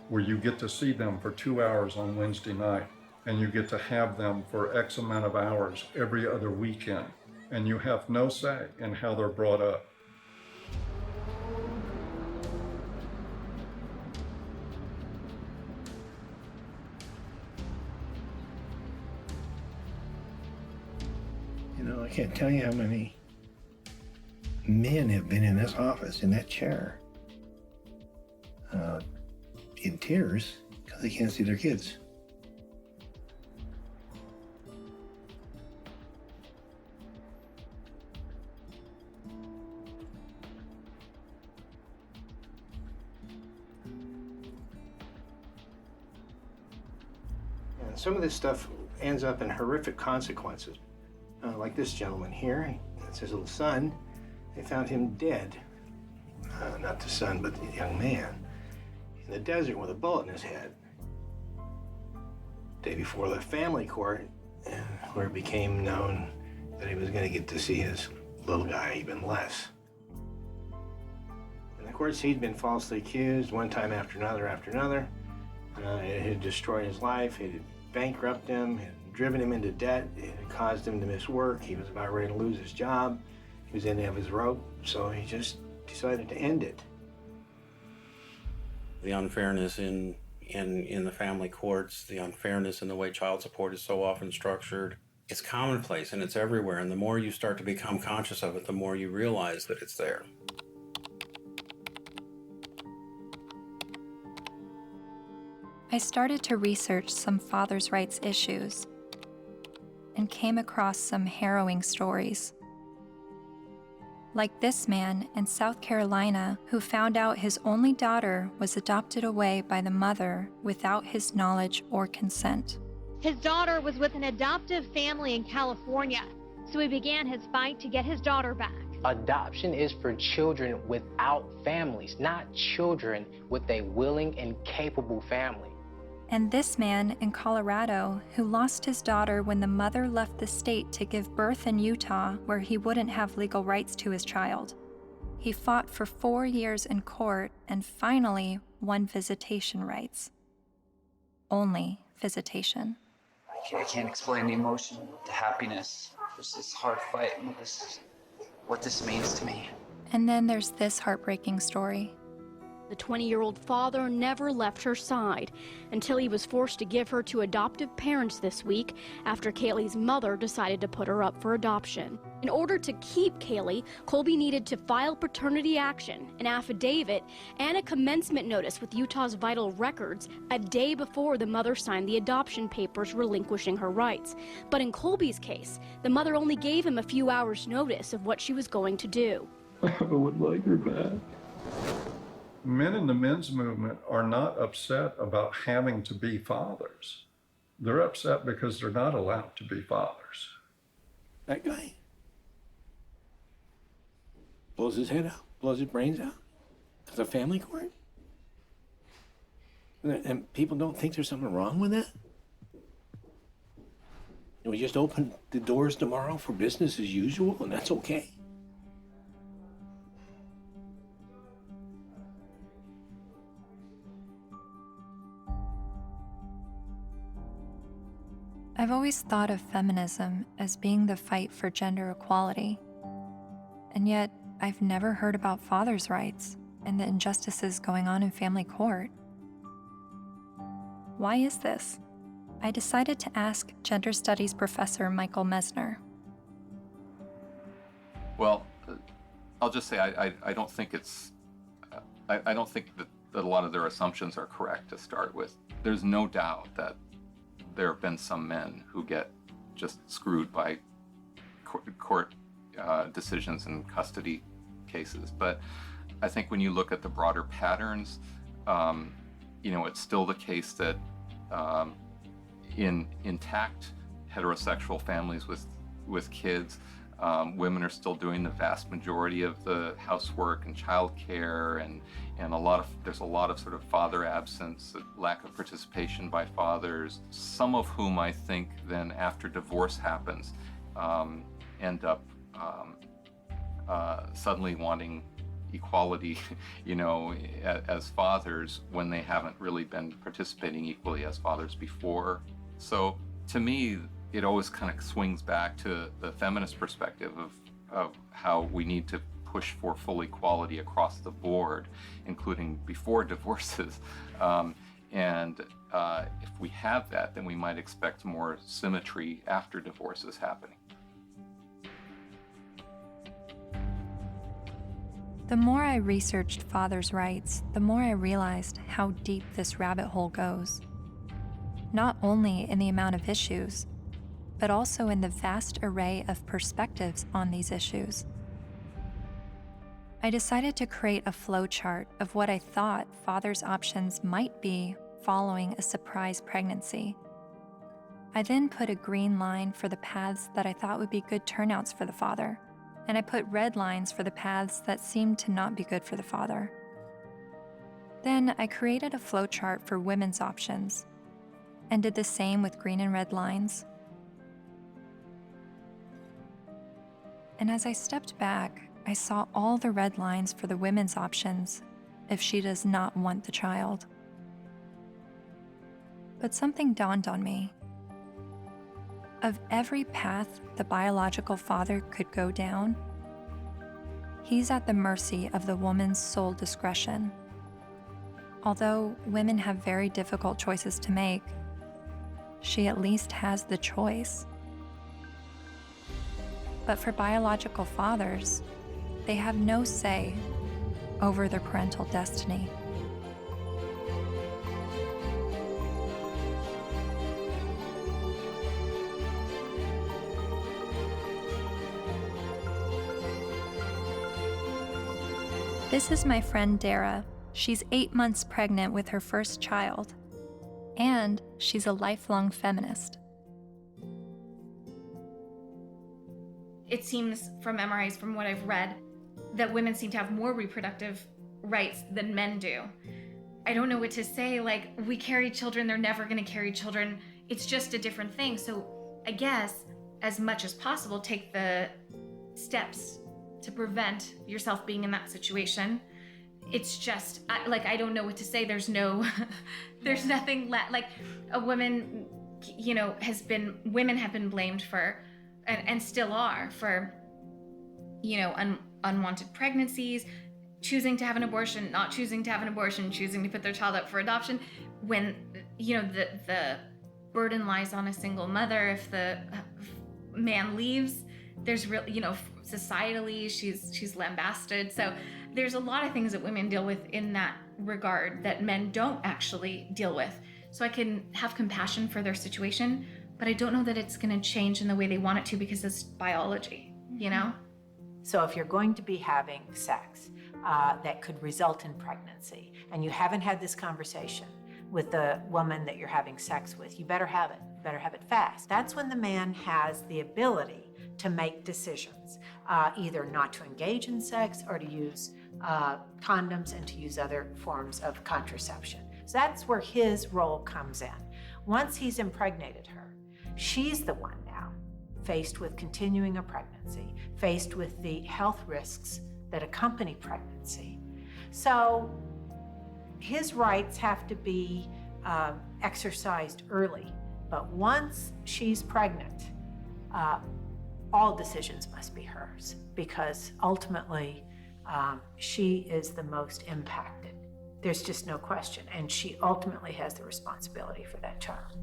where you get to see them for 2 hours on Wednesday night, and you get to have them for X amount of hours every other weekend, and you have no say in how they're brought up. You know, I can't tell you how many men have been in this office, in that chair, in tears because they can't see their kids. some of this stuff ends up in horrific consequences. Like this gentleman here, that's his little son. They found him dead. Not the son, but the young man. In the desert with a bullet in his head. The day before the family court, where it became known that he was going to get to see his little guy even less. And of course, he'd been falsely accused one time after another. It had destroyed his life. It had bankrupted him. It had driven him into debt. It had caused him to miss work. He was about ready to lose his job. He was in the end of his rope, so he just decided to end it. The unfairness in the family courts, the unfairness in the way child support is so often structured, it's commonplace and it's everywhere. And the more you start to become conscious of it, the more you realize that it's there. I started to research some fathers' rights issues and came across some harrowing stories. Like this man in South Carolina who found out his only daughter was adopted away by the mother without his knowledge or consent. His daughter was with an adoptive family in California, so he began his fight to get his daughter back. Adoption is for children without families, not children with a willing and capable family. And this man in Colorado who lost his daughter when the mother left the state to give birth in Utah, where he wouldn't have legal rights to his child. He fought for 4 years in court and finally won visitation rights. Only visitation. I can't explain the emotion, the happiness. There's this hard fight and what this means to me. And then there's this heartbreaking story. The 20-year-old father never left her side until he was forced to give her to adoptive parents this week after Kaylee's mother decided to put her up for adoption. In order to keep Kaylee, Colby needed to file paternity action, an affidavit, and a commencement notice with Utah's Vital Records a day before the mother signed the adoption papers relinquishing her rights. But in Colby's case, the mother only gave him a few hours' notice of what she was going to do. I would like her back. Men in the men's movement are not upset about having to be fathers. They're upset because they're not allowed to be fathers. That guy blows his head out, blows his brains out because of family court? And people don't think there's something wrong with that? And we just open the doors tomorrow for business as usual, and that's okay? I've always thought of feminism as being the fight for gender equality. And yet, I've never heard about fathers' rights and the injustices going on in family court. Why is this? I decided to ask gender studies professor Michael Messner. Well, I'll just say I don't think it's, I don't think that a lot of their assumptions are correct to start with. There's no doubt that there have been some men who get just screwed by court decisions and custody cases. But I think when you look at the broader patterns, it's still the case that in intact heterosexual families with kids, women are still doing the vast majority of the housework and childcare, and there's a lot of sort of father absence, lack of participation by fathers, some of whom I think then after divorce happens end up suddenly wanting equality, as fathers when they haven't really been participating equally as fathers before. So to me, it always kind of swings back to the feminist perspective of how we need to push for full equality across the board, including before divorces. If we have that, then we might expect more symmetry after divorces happening. The more I researched fathers' rights, the more I realized how deep this rabbit hole goes. Not only in the amount of issues, but also in the vast array of perspectives on these issues. I decided to create a flowchart of what I thought fathers' options might be following a surprise pregnancy. I then put a green line for the paths that I thought would be good turnouts for the father, and I put red lines for the paths that seemed to not be good for the father. Then I created a flowchart for women's options, and did the same with green and red lines. And as I stepped back, I saw all the red lines for the women's options if she does not want the child. But something dawned on me. Of every path the biological father could go down, he's at the mercy of the woman's sole discretion. Although women have very difficult choices to make, she at least has the choice. But for biological fathers, they have no say over their parental destiny. This is my friend Dara. She's 8 months pregnant with her first child, and she's a lifelong feminist. It seems from MRIs, from what I've read, that women seem to have more reproductive rights than men do. I don't know what to say, like, we carry children, they're never gonna carry children. It's just a different thing. So I guess, as much as possible, take the steps to prevent yourself being in that situation. It's just, I don't know what to say. There's no, there's nothing like a woman, women have been blamed for, and still are, for, unwanted pregnancies, choosing to have an abortion, not choosing to have an abortion, choosing to put their child up for adoption, when, the burden lies on a single mother. If the man leaves, there's real, societally, she's lambasted. So there's a lot of things that women deal with in that regard that men don't actually deal with. So I can have compassion for their situation, but I don't know that it's gonna change in the way they want it to, because it's biology, So if you're going to be having sex that could result in pregnancy, and you haven't had this conversation with the woman that you're having sex with, you better have it. You better have it fast. That's when the man has the ability to make decisions, either not to engage in sex or to use condoms and to use other forms of contraception. So that's where his role comes in. Once he's impregnated her, she's the one now faced with continuing a pregnancy, faced with the health risks that accompany pregnancy. So his rights have to be exercised early, but once she's pregnant, all decisions must be hers, because ultimately she is the most impacted. There's just no question, and she ultimately has the responsibility for that child.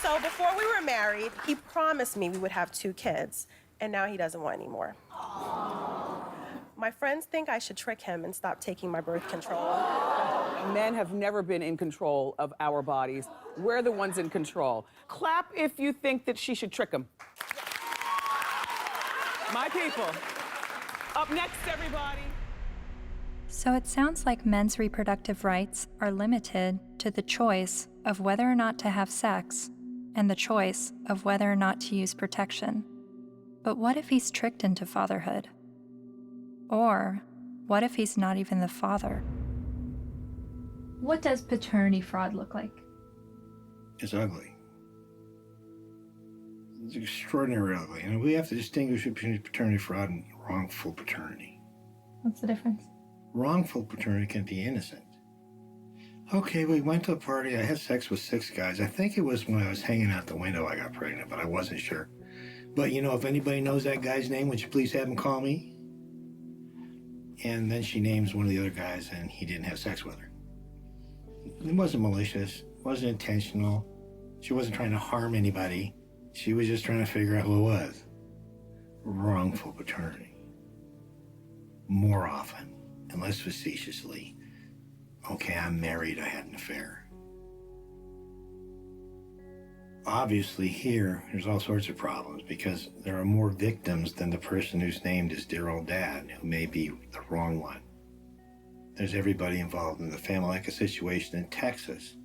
So before we were married, he promised me we would have 2 kids, and now he doesn't want any more. My friends think I should trick him and stop taking my birth control. Men have never been in control of our bodies. We're the ones in control. Clap if you think that she should trick him. My people. Up next, everybody. So it sounds like men's reproductive rights are limited to the choice of whether or not to have sex and the choice of whether or not to use protection. But what if he's tricked into fatherhood? Or what if he's not even the father? What does paternity fraud look like? It's ugly. It's extraordinarily ugly. And we have to distinguish between paternity fraud and wrongful paternity. What's the difference? Wrongful paternity can be innocent. Okay, we went to a party. I had sex with 6 guys. I think it was when I was hanging out the window I got pregnant, but I wasn't sure. But if anybody knows that guy's name, would you please have him call me? And then she names one of the other guys, and he didn't have sex with her. It wasn't malicious. It wasn't intentional. She wasn't trying to harm anybody. She was just trying to figure out who it was. Wrongful paternity. More often, and less facetiously, okay, I'm married, I had an affair. Obviously here, there's all sorts of problems because there are more victims than the person who's named as dear old dad, who may be the wrong one. There's everybody involved in the family, like a situation in Texas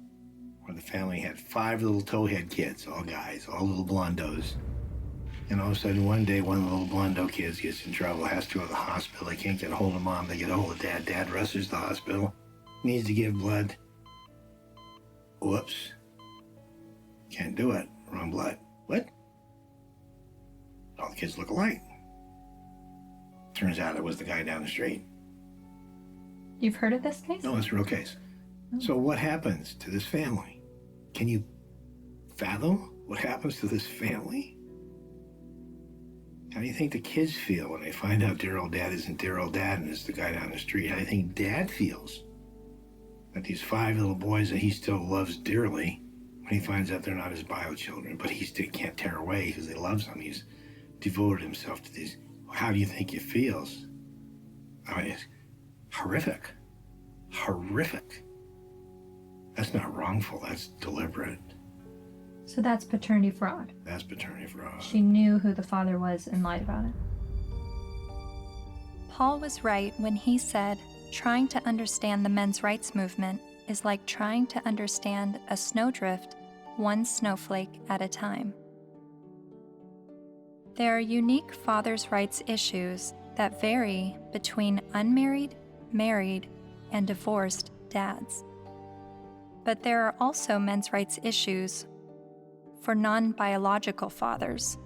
where the family had 5 little towhead kids, all guys, all little blondos. And all of a sudden, one day, one of the little blondo kids gets in trouble, has to go to the hospital. They can't get a hold of mom. They get a hold of dad. Dad rushes to the hospital, needs to give blood. Whoops. Can't do it. Wrong blood. What? All the kids look alike. Turns out it was the guy down the street. You've heard of this case? No, it's a real case. So what happens to this family? Can you fathom what happens to this family? How do you think the kids feel when they find out dear old dad isn't dear old dad and it's the guy down the street? How do you think dad feels that these 5 little boys that he still loves dearly, when he finds out they're not his bio children, but he still can't tear away because he loves them. He's devoted himself to these. How do you think it feels? I mean, it's horrific. Horrific. That's not wrongful, that's deliberate. So that's paternity fraud. That's paternity fraud. She knew who the father was and lied about it. Paul was right when he said, trying to understand the men's rights movement is like trying to understand a snowdrift, one snowflake at a time. There are unique fathers' rights issues that vary between unmarried, married, and divorced dads. But there are also men's rights issues for non-biological fathers.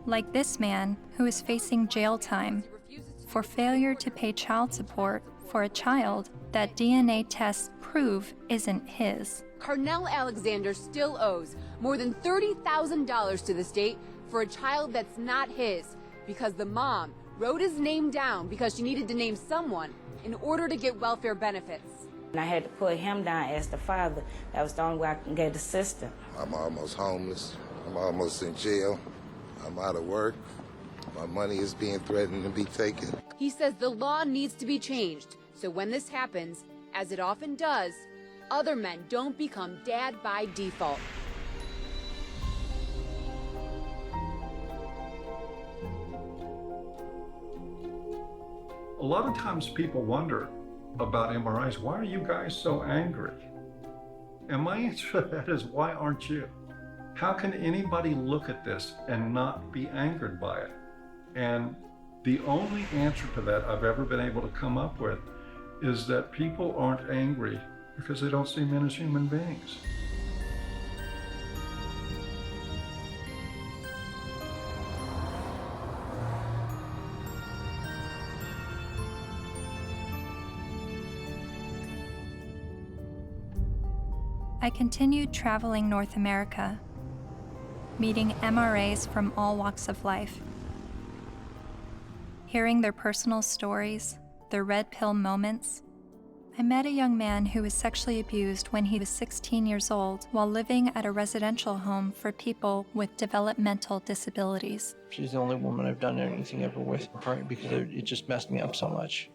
Like this man who is facing jail time for failure to pay child support for a child that DNA tests prove isn't his. Carnell Alexander still owes more than $30,000 to the state for a child that's not his because the mom wrote his name down because she needed to name someone in order to get welfare benefits. And I had to put him down as the father. That was the only way I can get the system. I'm almost homeless. I'm almost in jail. I'm out of work. My money is being threatened to be taken. He says the law needs to be changed so when this happens, as it often does, other men don't become dad by default. A lot of times people wonder about MRIs, why are you guys so angry? And my answer to that is, why aren't you? How can anybody look at this and not be angered by it? And the only answer to that I've ever been able to come up with is that people aren't angry because they don't see men as human beings. I continued traveling North America, meeting MRAs from all walks of life, hearing their personal stories, their red pill moments. I met a young man who was sexually abused when he was 16 years old while living at a residential home for people with developmental disabilities. She's the only woman I've done anything ever with, partly because it just messed me up so much.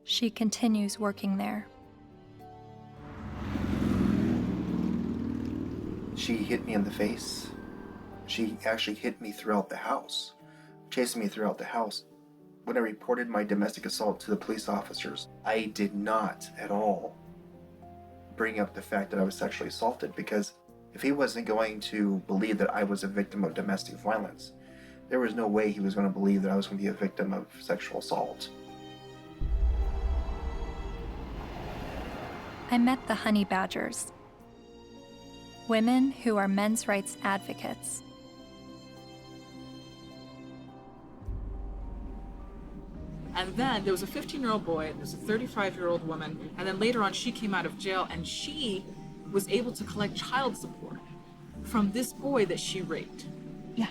She continues working there. She hit me in the face. She actually hit me throughout the house, chasing me throughout the house. When I reported my domestic assault to the police officers, I did not at all bring up the fact that I was sexually assaulted, because if he wasn't going to believe that I was a victim of domestic violence, there was no way he was going to believe that I was going to be a victim of sexual assault. I met the honey badgers, women who are men's rights advocates. And then there was a 15-year-old boy, there was a 35-year-old woman, and then later on she came out of jail and she was able to collect child support from this boy that she raped. Yeah.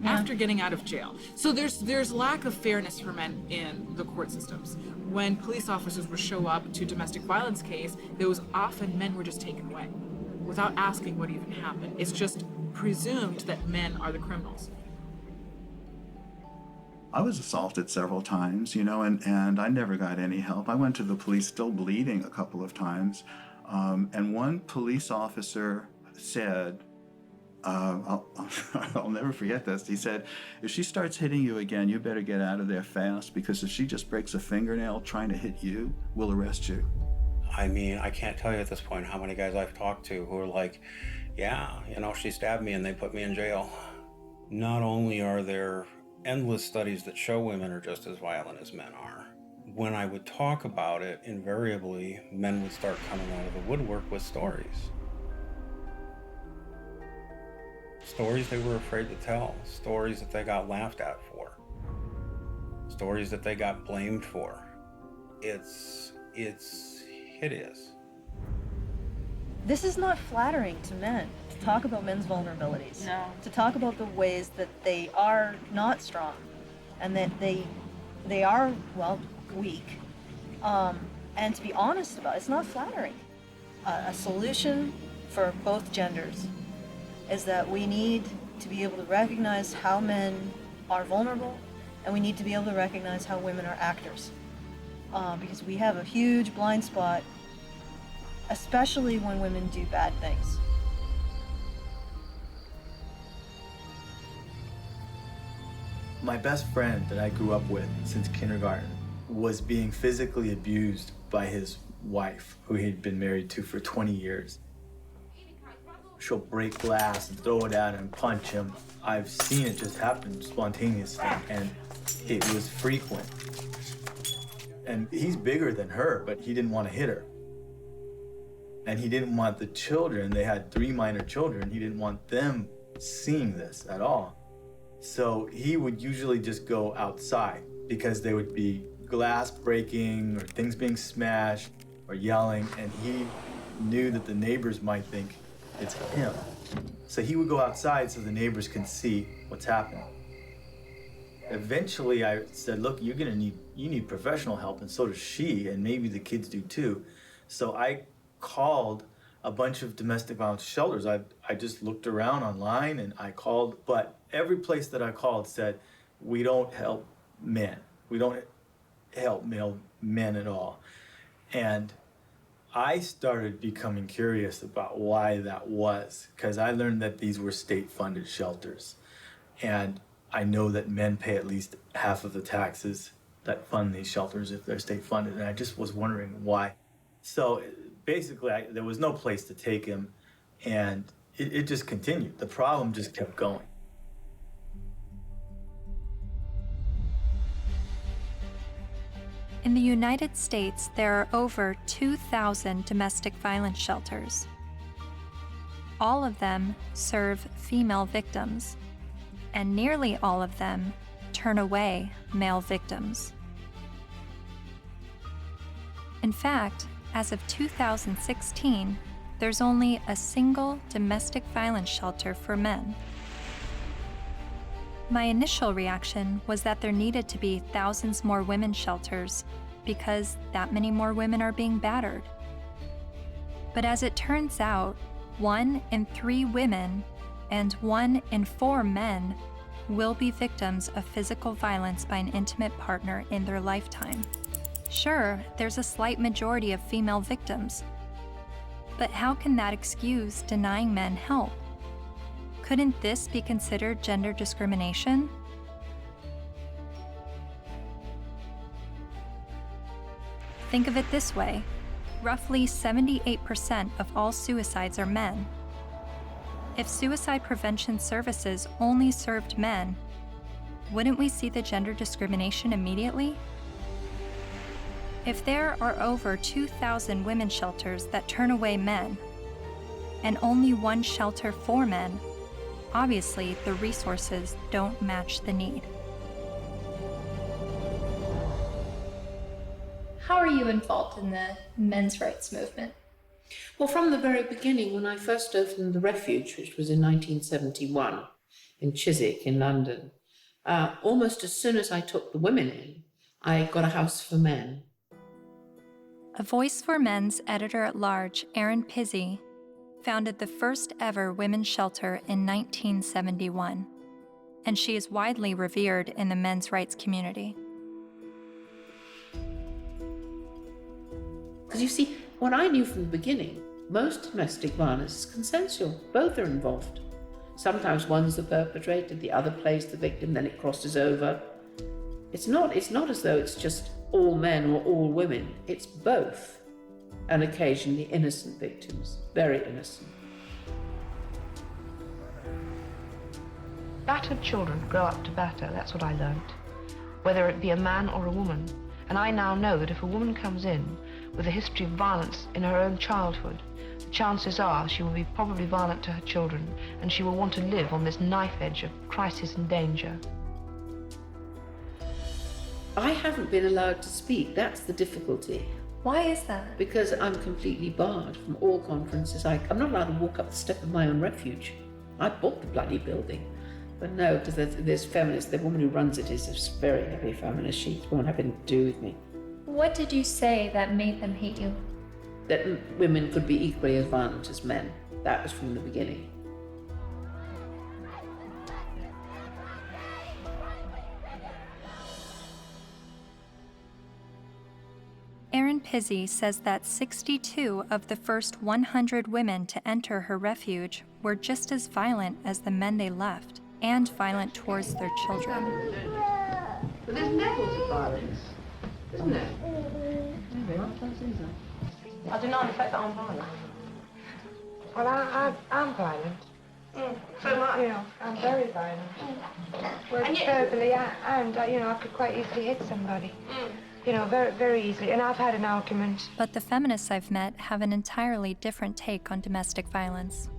After getting out of jail. So there's lack of fairness for men in the court systems. When police officers would show up to domestic violence case, there was often men were just taken away without asking what even happened. It's just presumed that men are the criminals. I was assaulted several times, and I never got any help. I went to the police still bleeding a couple of times. And one police officer said, I'll never forget this. He said, if she starts hitting you again, you better get out of there fast, because if she just breaks a fingernail trying to hit you, we'll arrest you. I mean, I can't tell you at this point how many guys I've talked to who are like, yeah, you know, she stabbed me and they put me in jail. Not only are there endless studies that show women are just as violent as men are, when I would talk about it, invariably, men would start coming out of the woodwork with stories. Stories they were afraid to tell, stories that they got laughed at for, stories that they got blamed for. It's hideous. This is not flattering to men, to talk about men's vulnerabilities. No. To talk about the ways that they are not strong and that they are, well, weak. And to be honest about it, it's not flattering. A solution for both genders is that we need to be able to recognize how men are vulnerable, and we need to be able to recognize how women are actors. Because we have a huge blind spot, especially when women do bad things. My best friend that I grew up with since kindergarten was being physically abused by his wife, who he'd been married to for 20 years. She'll break glass and throw it at him, punch him. I've seen it just happen spontaneously, and it was frequent. And he's bigger than her, but he didn't want to hit her. And he didn't want the children, they had 3 minor children, he didn't want them seeing this at all. So he would usually just go outside because there would be glass breaking or things being smashed or yelling, and he knew that the neighbors might think it's him. So he would go outside so the neighbors can see what's happening. Eventually I said, look, you need professional help, and so does she, and maybe the kids do too. So I called a bunch of domestic violence shelters. I just looked around online and I called, but every place that I called said, we don't help men. We don't help male men at all. And I started becoming curious about why that was, because I learned that these were state-funded shelters. And I know that men pay at least half of the taxes that fund these shelters if they're state-funded, and I just was wondering why. So basically, there was no place to take him, and it just continued. The problem just kept going. In the United States, there are over 2,000 domestic violence shelters. All of them serve female victims, and nearly all of them turn away male victims. In fact, as of 2016, there's only a single domestic violence shelter for men. My initial reaction was that there needed to be thousands more women's shelters because that many more women are being battered. But as it turns out, 1 in 3 women and 1 in 4 men will be victims of physical violence by an intimate partner in their lifetime. Sure, there's a slight majority of female victims, but how can that excuse denying men help? Couldn't this be considered gender discrimination? Think of it this way. Roughly 78% of all suicides are men. If suicide prevention services only served men, wouldn't we see the gender discrimination immediately? If there are over 2,000 women's shelters that turn away men, and only 1 shelter for men, obviously the resources don't match the need. How are you involved in the men's rights movement? Well, from the very beginning, when I first opened the Refuge, which was in 1971 in Chiswick in London, almost as soon as I took the women in, I got a house for men. A Voice for Men's editor-at-large, Erin Pizzey, founded the first ever women's shelter in 1971, and she is widely revered in the men's rights community. Because you see, what I knew from the beginning, most domestic violence is consensual. Both are involved. Sometimes one's the perpetrator, the other plays the victim, then it crosses over. It's not as though it's just all men or all women. It's both, and occasionally innocent victims, very innocent. Battered children grow up to batter, that's what I learnt, whether it be a man or a woman. And I now know that if a woman comes in with a history of violence in her own childhood, the chances are she will be probably violent to her children, and she will want to live on this knife edge of crisis and danger. I haven't been allowed to speak, that's the difficulty. Why is that? Because I'm completely barred from all conferences. I'm not allowed to walk up the step of my own refuge. I bought the bloody building. But no, because there's feminists, the woman who runs it is a very heavy feminist. She won't have anything to do with me. What did you say that made them hate you? That women could be equally as violent as men. That was from the beginning. Erin Pizzey says that 62 of the first 100 women to enter her refuge were just as violent as the men they left, and violent towards their children. But there's levels of violence, isn't there? I do not affect that I'm violent. Well, I'm violent. So am I. You know, I'm very violent. Well, verbally, and you know, I could quite easily hit somebody. You know, very, very easily. And I've had an argument. But the feminists I've met have an entirely different take on domestic violence.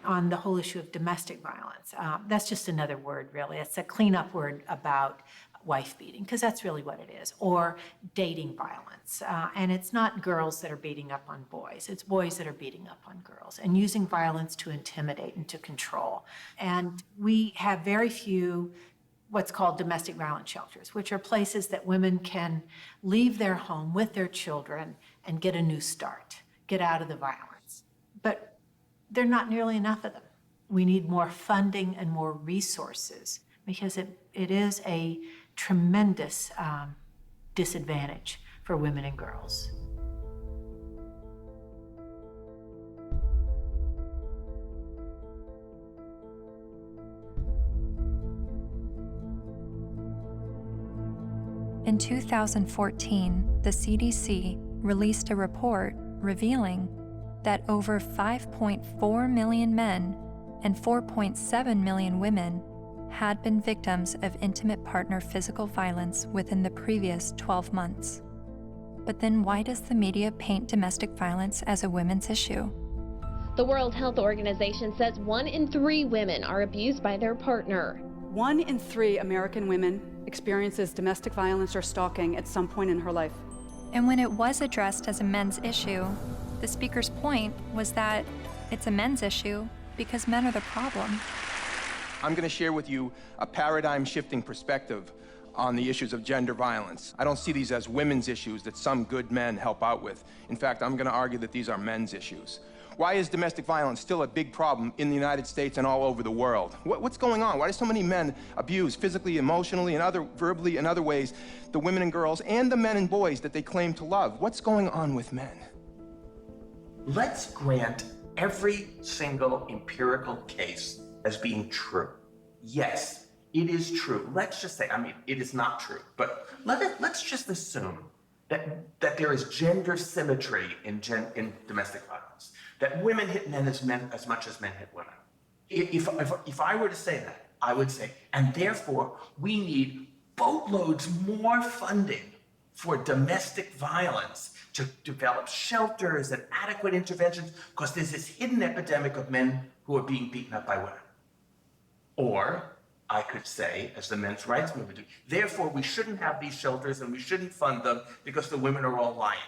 On the whole issue of domestic violence, that's just another word, really. It's a cleanup word about wife beating, because that's really what it is, or dating violence. And it's not girls that are beating up on boys, it's boys that are beating up on girls and using violence to intimidate and to control. And we have very few what's called domestic violence shelters, which are places that women can leave their home with their children and get a new start, get out of the violence. But there are not nearly enough of them. We need more funding and more resources, because it is a tremendous disadvantage for women and girls. In 2014, the CDC released a report revealing that over 5.4 million men and 4.7 million women had been victims of intimate partner physical violence within the previous 12 months. But then why does the media paint domestic violence as a women's issue? The World Health Organization says 1 in 3 women are abused by their partner. 1 in 3 American women experiences domestic violence or stalking at some point in her life. And when it was addressed as a men's issue, the speaker's point was that it's a men's issue because men are the problem. I'm going to share with you a paradigm-shifting perspective on the issues of gender violence. I don't see these as women's issues that some good men help out with. In fact, I'm going to argue that these are men's issues. Why is domestic violence still a big problem in the United States and all over the world? What's going on? Why do so many men abuse physically, emotionally, and verbally and other ways the women and girls and the men and boys that they claim to love? What's going on with men? Let's grant every single empirical case as being true. Yes, it is true. Let's just say, I mean, it is not true, but let's just assume that there is gender symmetry in domestic violence, that women hit men as much as men hit women. If I were to say that, I would say, and therefore we need boatloads more funding for domestic violence to develop shelters and adequate interventions, because there's this hidden epidemic of men who are being beaten up by women. Or I could say, as the men's rights movement do, therefore we shouldn't have these shelters and we shouldn't fund them because the women are all lying.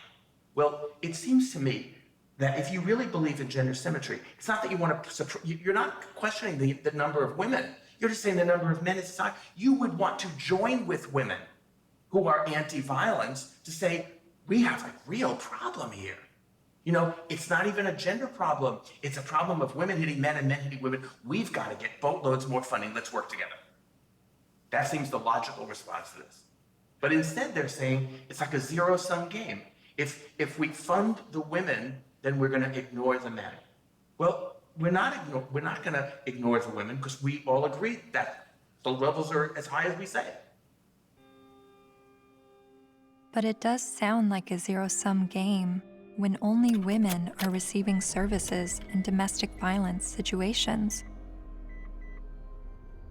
Well, it seems to me that if you really believe in gender symmetry, it's not that you want to, you're not questioning the number of women. You're just saying the number of men is high. You would want to join with women who are anti-violence to say, we have a real problem here. You know, it's not even a gender problem. It's a problem of women hitting men and men hitting women. We've got to get boatloads more funding. Let's work together. That seems the logical response to this. But instead they're saying it's like a zero-sum game. If we fund the women, then we're going to ignore the men. Well, we're not going to ignore the women because we all agree that the levels are as high as we say. But it does sound like a zero-sum game when only women are receiving services in domestic violence situations.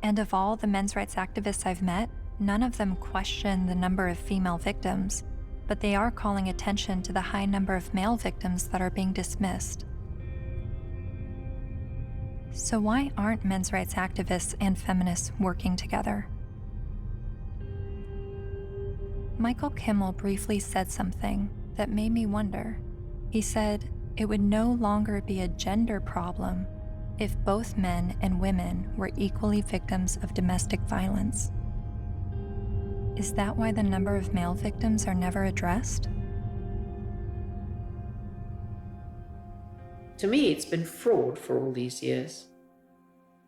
And of all the men's rights activists I've met, none of them question the number of female victims, but they are calling attention to the high number of male victims that are being dismissed. So why aren't men's rights activists and feminists working together? Michael Kimmel briefly said something that made me wonder. He said it would no longer be a gender problem if both men and women were equally victims of domestic violence. Is that why the number of male victims are never addressed? To me, it's been fraud for all these years.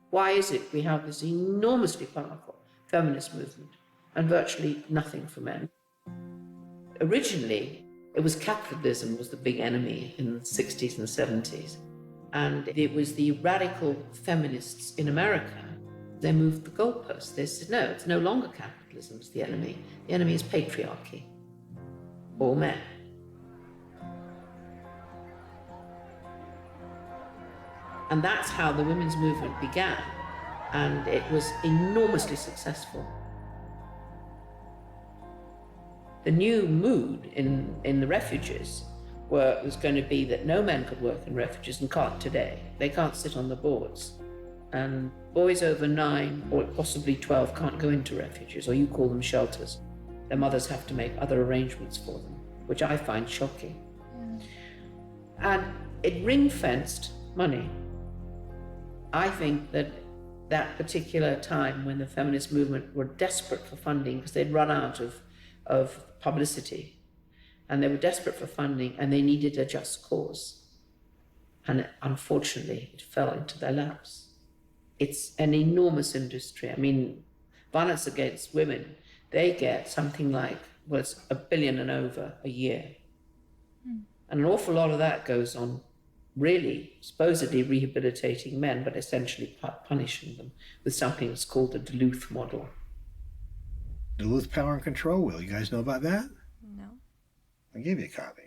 Why is it we have this enormously powerful feminist movement and virtually nothing for men? Originally, it was capitalism was the big enemy in the 60s and 70s. And it was the radical feminists in America. They moved the goalposts. They said, no, it's no longer capitalism is the enemy. The enemy is patriarchy. All men. And that's how the women's movement began. And it was enormously successful. The new mood in the refuges was going to be that no men could work in refuges and can't today. They can't sit on the boards. And boys over 9 or possibly 12 can't go into refuges, or you call them shelters. Their mothers have to make other arrangements for them, which I find shocking. And it ring-fenced money. I think that that particular time when the feminist movement were desperate for funding because they'd run out of publicity, and they were desperate for funding and they needed a just cause. And unfortunately, it fell into their laps. It's an enormous industry. I mean, violence against women, they get something like, well, it's $1 billion and over a year. And an awful lot of that goes on really supposedly rehabilitating men, but essentially punishing them with something that's called the Duluth model. Duluth Power and Control Wheel. You guys know about that? No. I'll give you a copy.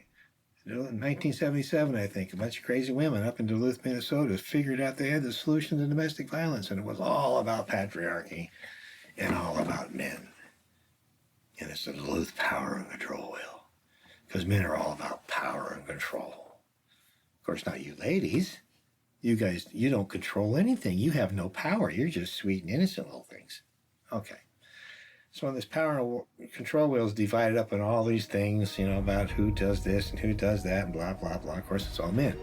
In 1977, I think, a bunch of crazy women up in Duluth, Minnesota figured out they had the solution to domestic violence, and it was all about patriarchy and all about men. And it's the Duluth Power and Control Wheel, because men are all about power and control. Of course, not you ladies. You guys, you don't control anything. You have no power. You're just sweet and innocent little things. Okay. So when this power and control wheel is divided up in all these things, you know, about who does this and who does that and blah, blah, blah. Of course, it's all men.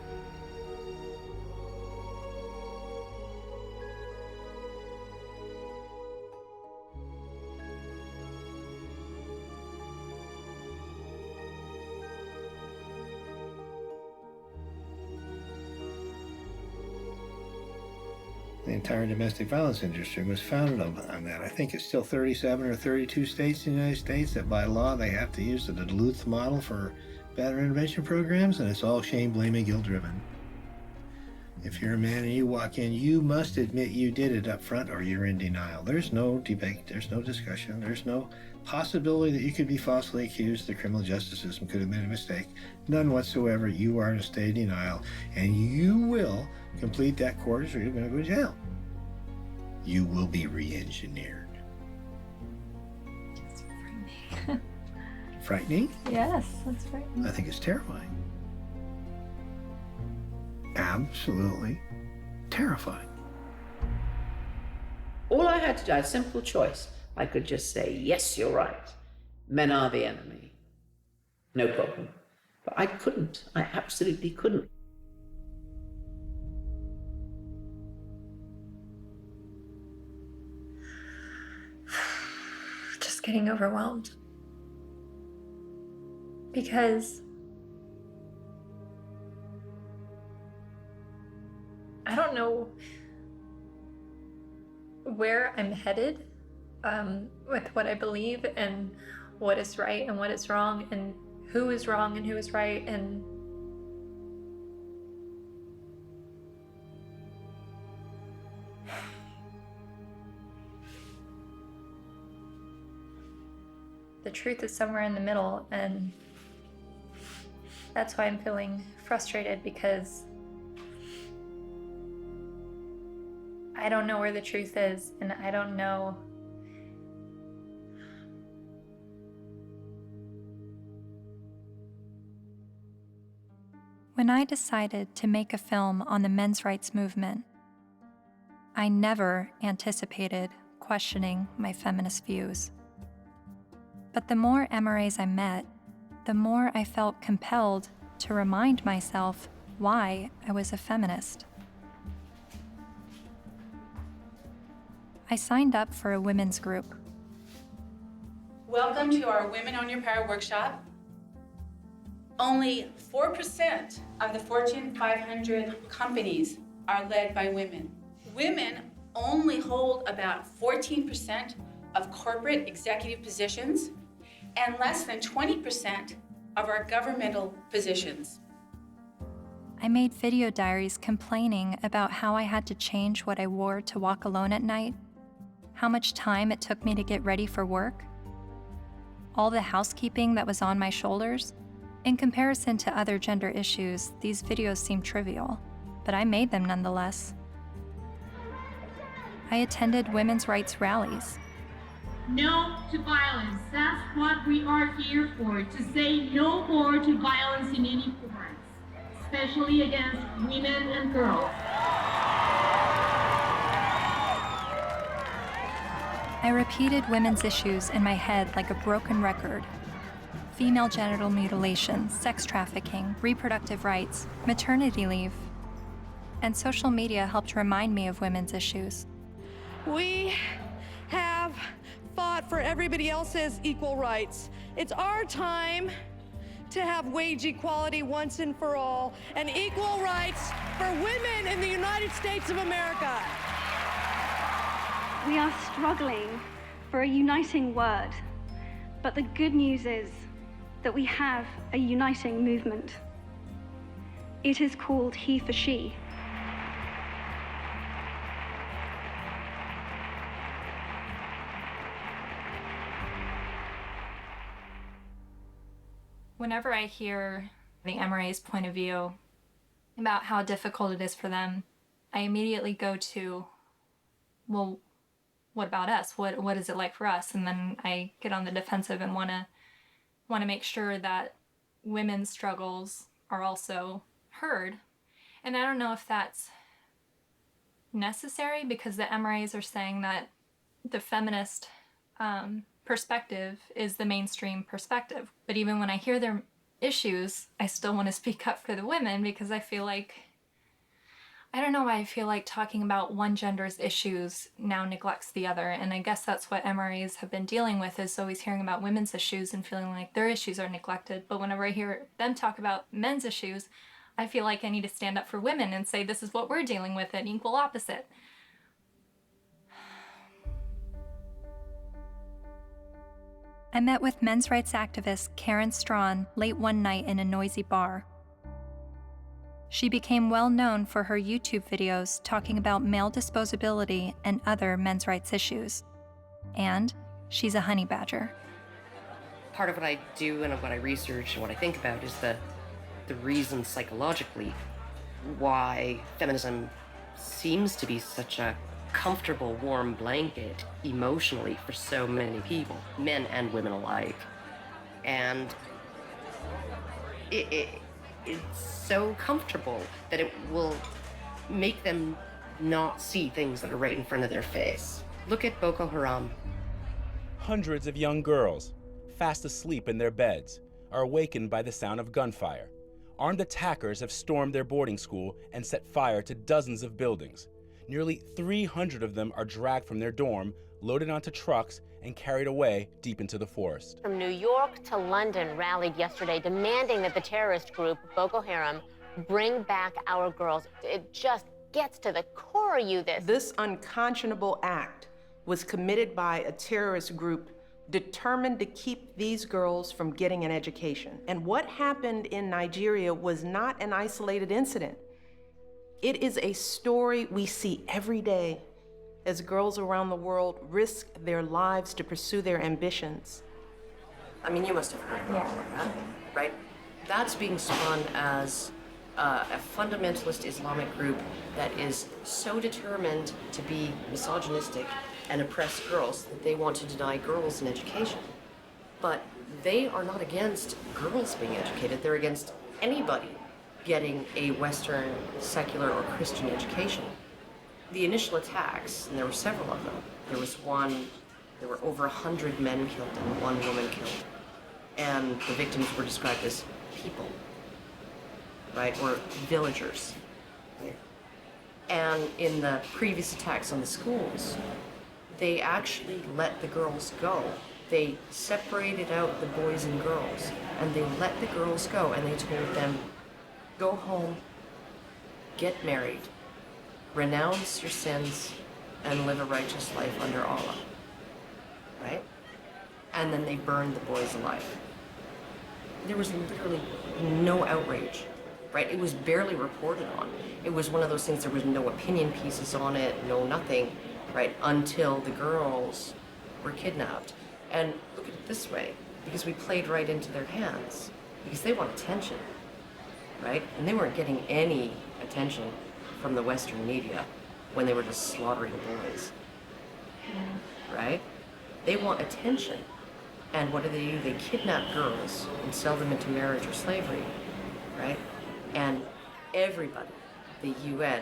The entire domestic violence industry was founded on that. I think it's still 37 or 32 states in the United States that by law they have to use the Duluth model for better intervention programs, and it's all shame, blame, and guilt driven. If you're a man and you walk in, you must admit you did it up front or you're in denial. There's no debate, there's no discussion, there's no possibility that you could be falsely accused. The criminal justice system could have made a mistake. None whatsoever. You are in a state of denial, and you will complete that course or you're going to go to jail. You will be re-engineered. That's frightening. Frightening? Yes, that's frightening. I think it's terrifying. Absolutely terrifying. All I had to do, I had a simple choice. I could just say, yes, you're right. Men are the enemy. No problem. But I couldn't. I absolutely couldn't. Just getting overwhelmed. Because I don't know where I'm headed with what I believe and what is right and what is wrong and who is wrong and who is right, and the truth is somewhere in the middle, and that's why I'm feeling frustrated, because I don't know where the truth is, and I don't know. When I decided to make a film on the men's rights movement, I never anticipated questioning my feminist views. But the more MRAs I met, the more I felt compelled to remind myself why I was a feminist. I signed up for a women's group. Welcome to our Women on Your Power workshop. Only 4% of the Fortune 500 companies are led by women. Women only hold about 14% of corporate executive positions and less than 20% of our governmental positions. I made video diaries complaining about how I had to change what I wore to walk alone at night, how much time it took me to get ready for work, all the housekeeping that was on my shoulders. In comparison to other gender issues, these videos seem trivial, but I made them nonetheless. I attended women's rights rallies. No to violence. That's what we are here for, to say no more to violence in any forms, especially against women and girls. I repeated women's issues in my head like a broken record. Female genital mutilation, sex trafficking, reproductive rights, maternity leave. And social media helped remind me of women's issues. We have fought for everybody else's equal rights. It's our time to have wage equality once and for all, and equal rights for women in the United States of America. We are struggling for a uniting word, but the good news is that we have a uniting movement. It is called He for She. Whenever I hear the MRA's point of view about how difficult it is for them, I immediately go to, well, what about us? What is it like for us? And then I get on the defensive and want to make sure that women's struggles are also heard. And I don't know if that's necessary, because the MRAs are saying that the feminist perspective is the mainstream perspective. But even when I hear their issues, I still want to speak up for the women, because I feel like, I don't know why I feel like talking about one gender's issues now neglects the other. And I guess that's what MRAs have been dealing with, is always hearing about women's issues and feeling like their issues are neglected. But whenever I hear them talk about men's issues, I feel like I need to stand up for women and say, this is what we're dealing with, an equal opposite. I met with men's rights activist Karen Straughan late one night in a noisy bar. She became well known for her YouTube videos talking about male disposability and other men's rights issues. And she's a honey badger. Part of what I do and what I research and what I think about is the reason psychologically why feminism seems to be such a comfortable, warm blanket emotionally for so many people, men and women alike. And it's so comfortable that it will make them not see things that are right in front of their face. Look at Boko Haram. Hundreds of young girls, fast asleep in their beds, are awakened by the sound of gunfire. Armed attackers have stormed their boarding school and set fire to dozens of buildings. Nearly 300 of them are dragged from their dorm, loaded onto trucks, and carried away deep into the forest. From New York to London rallied yesterday demanding that the terrorist group Boko Haram bring back our girls. It just gets to the core of you, This unconscionable act was committed by a terrorist group determined to keep these girls from getting an education. And what happened in Nigeria was not an isolated incident. It is a story we see every day as girls around the world risk their lives to pursue their ambitions. I mean, you must have heard about that, right? That's being spun as a fundamentalist Islamic group that is so determined to be misogynistic and oppress girls that they want to deny girls an education. But they are not against girls being educated. They're against anybody getting a Western, secular, or Christian education. The initial attacks, and there were several of them, there were over 100 men killed and 1 woman killed. And the victims were described as people, right, or villagers. And in the previous attacks on the schools, they actually let the girls go. They separated out the boys and girls, and they let the girls go, and they told them, go home, get married, renounce your sins, and live a righteous life under Allah, right? And then they burned the boys alive. There was literally no outrage, right? It was barely reported on. It was one of those things, there was no opinion pieces on it, no nothing, right? Until the girls were kidnapped. And look at it this way, because we played right into their hands, because they want attention, right? And they weren't getting any attention from the Western media when they were just slaughtering boys, right? They want attention. And what do? They kidnap girls and sell them into marriage or slavery, right? And everybody, the UN,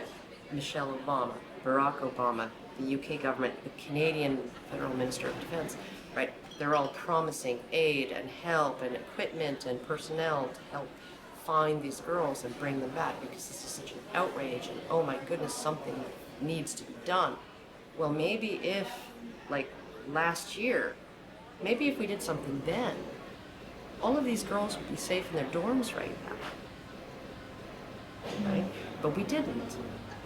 Michelle Obama, Barack Obama, the UK government, the Canadian Federal Minister of Defense, right? They're all promising aid and help and equipment and personnel to help find these girls and bring them back, because this is such an outrage and oh my goodness, something needs to be done. Well, maybe if, like last year, maybe if we did something then, all of these girls would be safe in their dorms right now, right? But we didn't.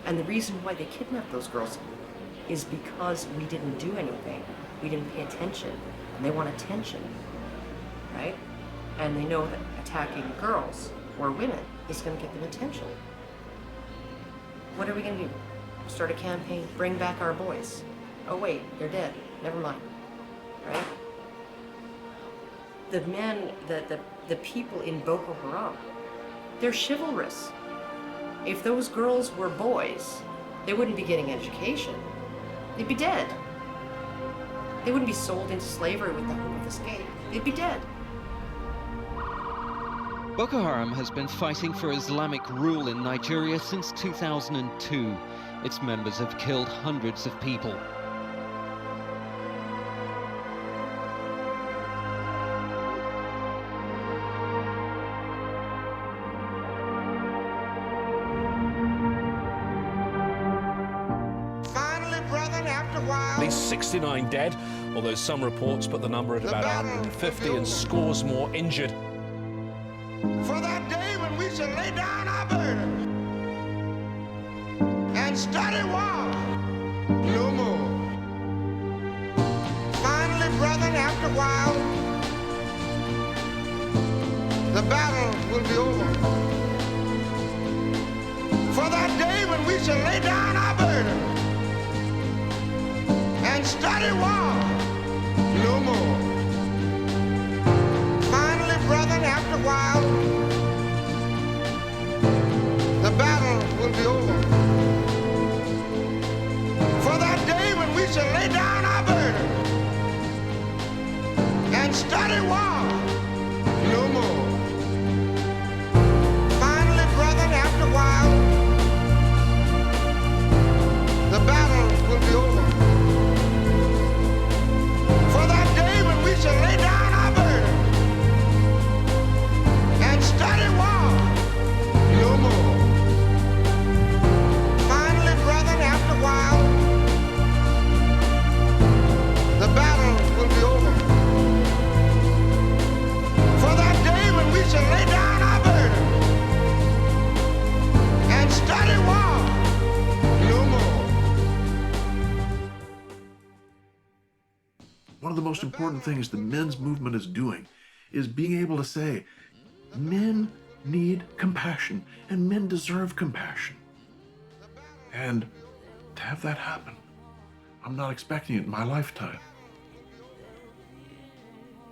And the reason why they kidnapped those girls is because we didn't do anything. We didn't pay attention. And they want attention, right? And they know that attacking girls or women is going to get them attention. What are we going to do? Start a campaign, bring back our boys. Oh wait, they're dead. Never mind, right? The men, the people in Boko Haram, they're chivalrous. If those girls were boys, they wouldn't be getting education. They'd be dead. They wouldn't be sold into slavery with the hope of escape. They'd be dead. Boko Haram has been fighting for Islamic rule in Nigeria since 2002. Its members have killed hundreds of people. At least 69 dead, although some reports put the number at about 150 and scores more injured. For that day when we shall lay down our burdens and study war no more. Finally, brethren, after a while, the battle will be over. For that day when we shall lay down our burdens and study war no more. Finally, brethren, after a while, the battle will be over. For that day when we shall lay down our burdens and study war no more. Finally, brethren, after a while, the battle will be over. For that day when we shall lay down our burdens and study war no more. Finally, brethren, after a while, the battle will be over. most important things the men's movement is doing is being able to say, men need compassion, and men deserve compassion. And to have that happen, I'm not expecting it in my lifetime.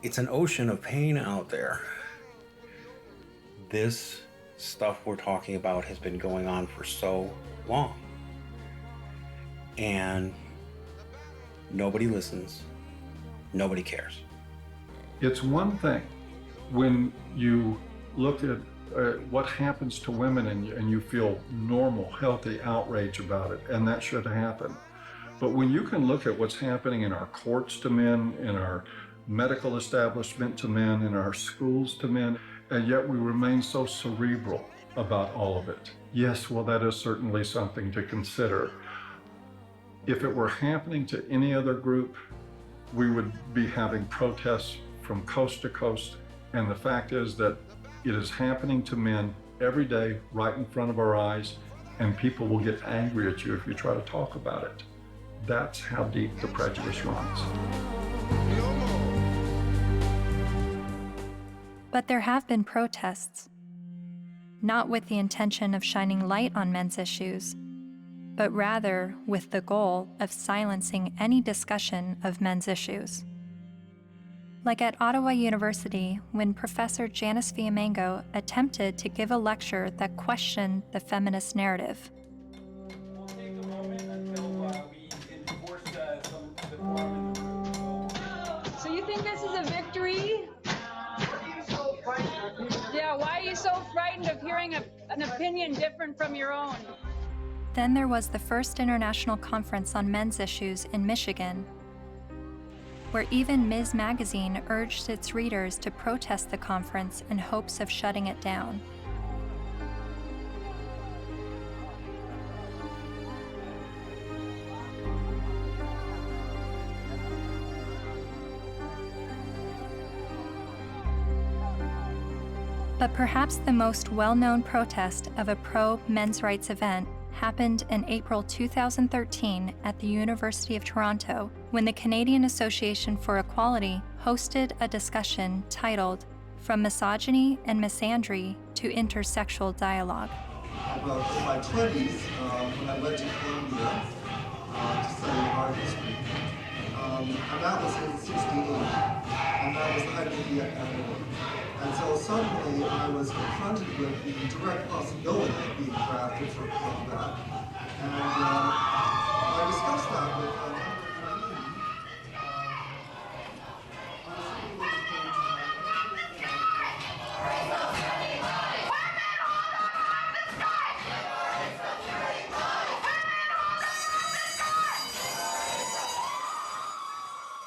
It's an ocean of pain out there. This stuff we're talking about has been going on for so long. And nobody listens, nobody cares. It's one thing when you look at what happens to women and you feel normal, healthy outrage about it, and that should happen. But when you can look at what's happening in our courts to men, in our medical establishment to men, in our schools to men, and yet we remain so cerebral about all of it. Yes, well, that is certainly something to consider. If it were happening to any other group, we would be having protests from coast to coast. And the fact is that it is happening to men every day, right in front of our eyes, and people will get angry at you if you try to talk about it. That's how deep the prejudice runs. But there have been protests, not with the intention of shining light on men's issues, but rather with the goal of silencing any discussion of men's issues. Like at Ottawa University, when Professor Janice Fiamengo attempted to give a lecture that questioned the feminist narrative. So you think this is a victory? Yeah, why are you so frightened of hearing an opinion different from your own? Then there was the first international conference on men's issues in Michigan, where even Ms. Magazine urged its readers to protest the conference in hopes of shutting it down. But perhaps the most well-known protest of a pro-men's rights event happened in April 2013 at the University of Toronto, when the Canadian Association for Equality hosted a discussion titled From Misogyny and Misandry to Intersexual Dialogue. About in my 20s, when I went to Columbia to study art history, and that was in '68, and that was the height of the academy. And so suddenly I was confronted with the direct possibility of being drafted for that. And I discussed that with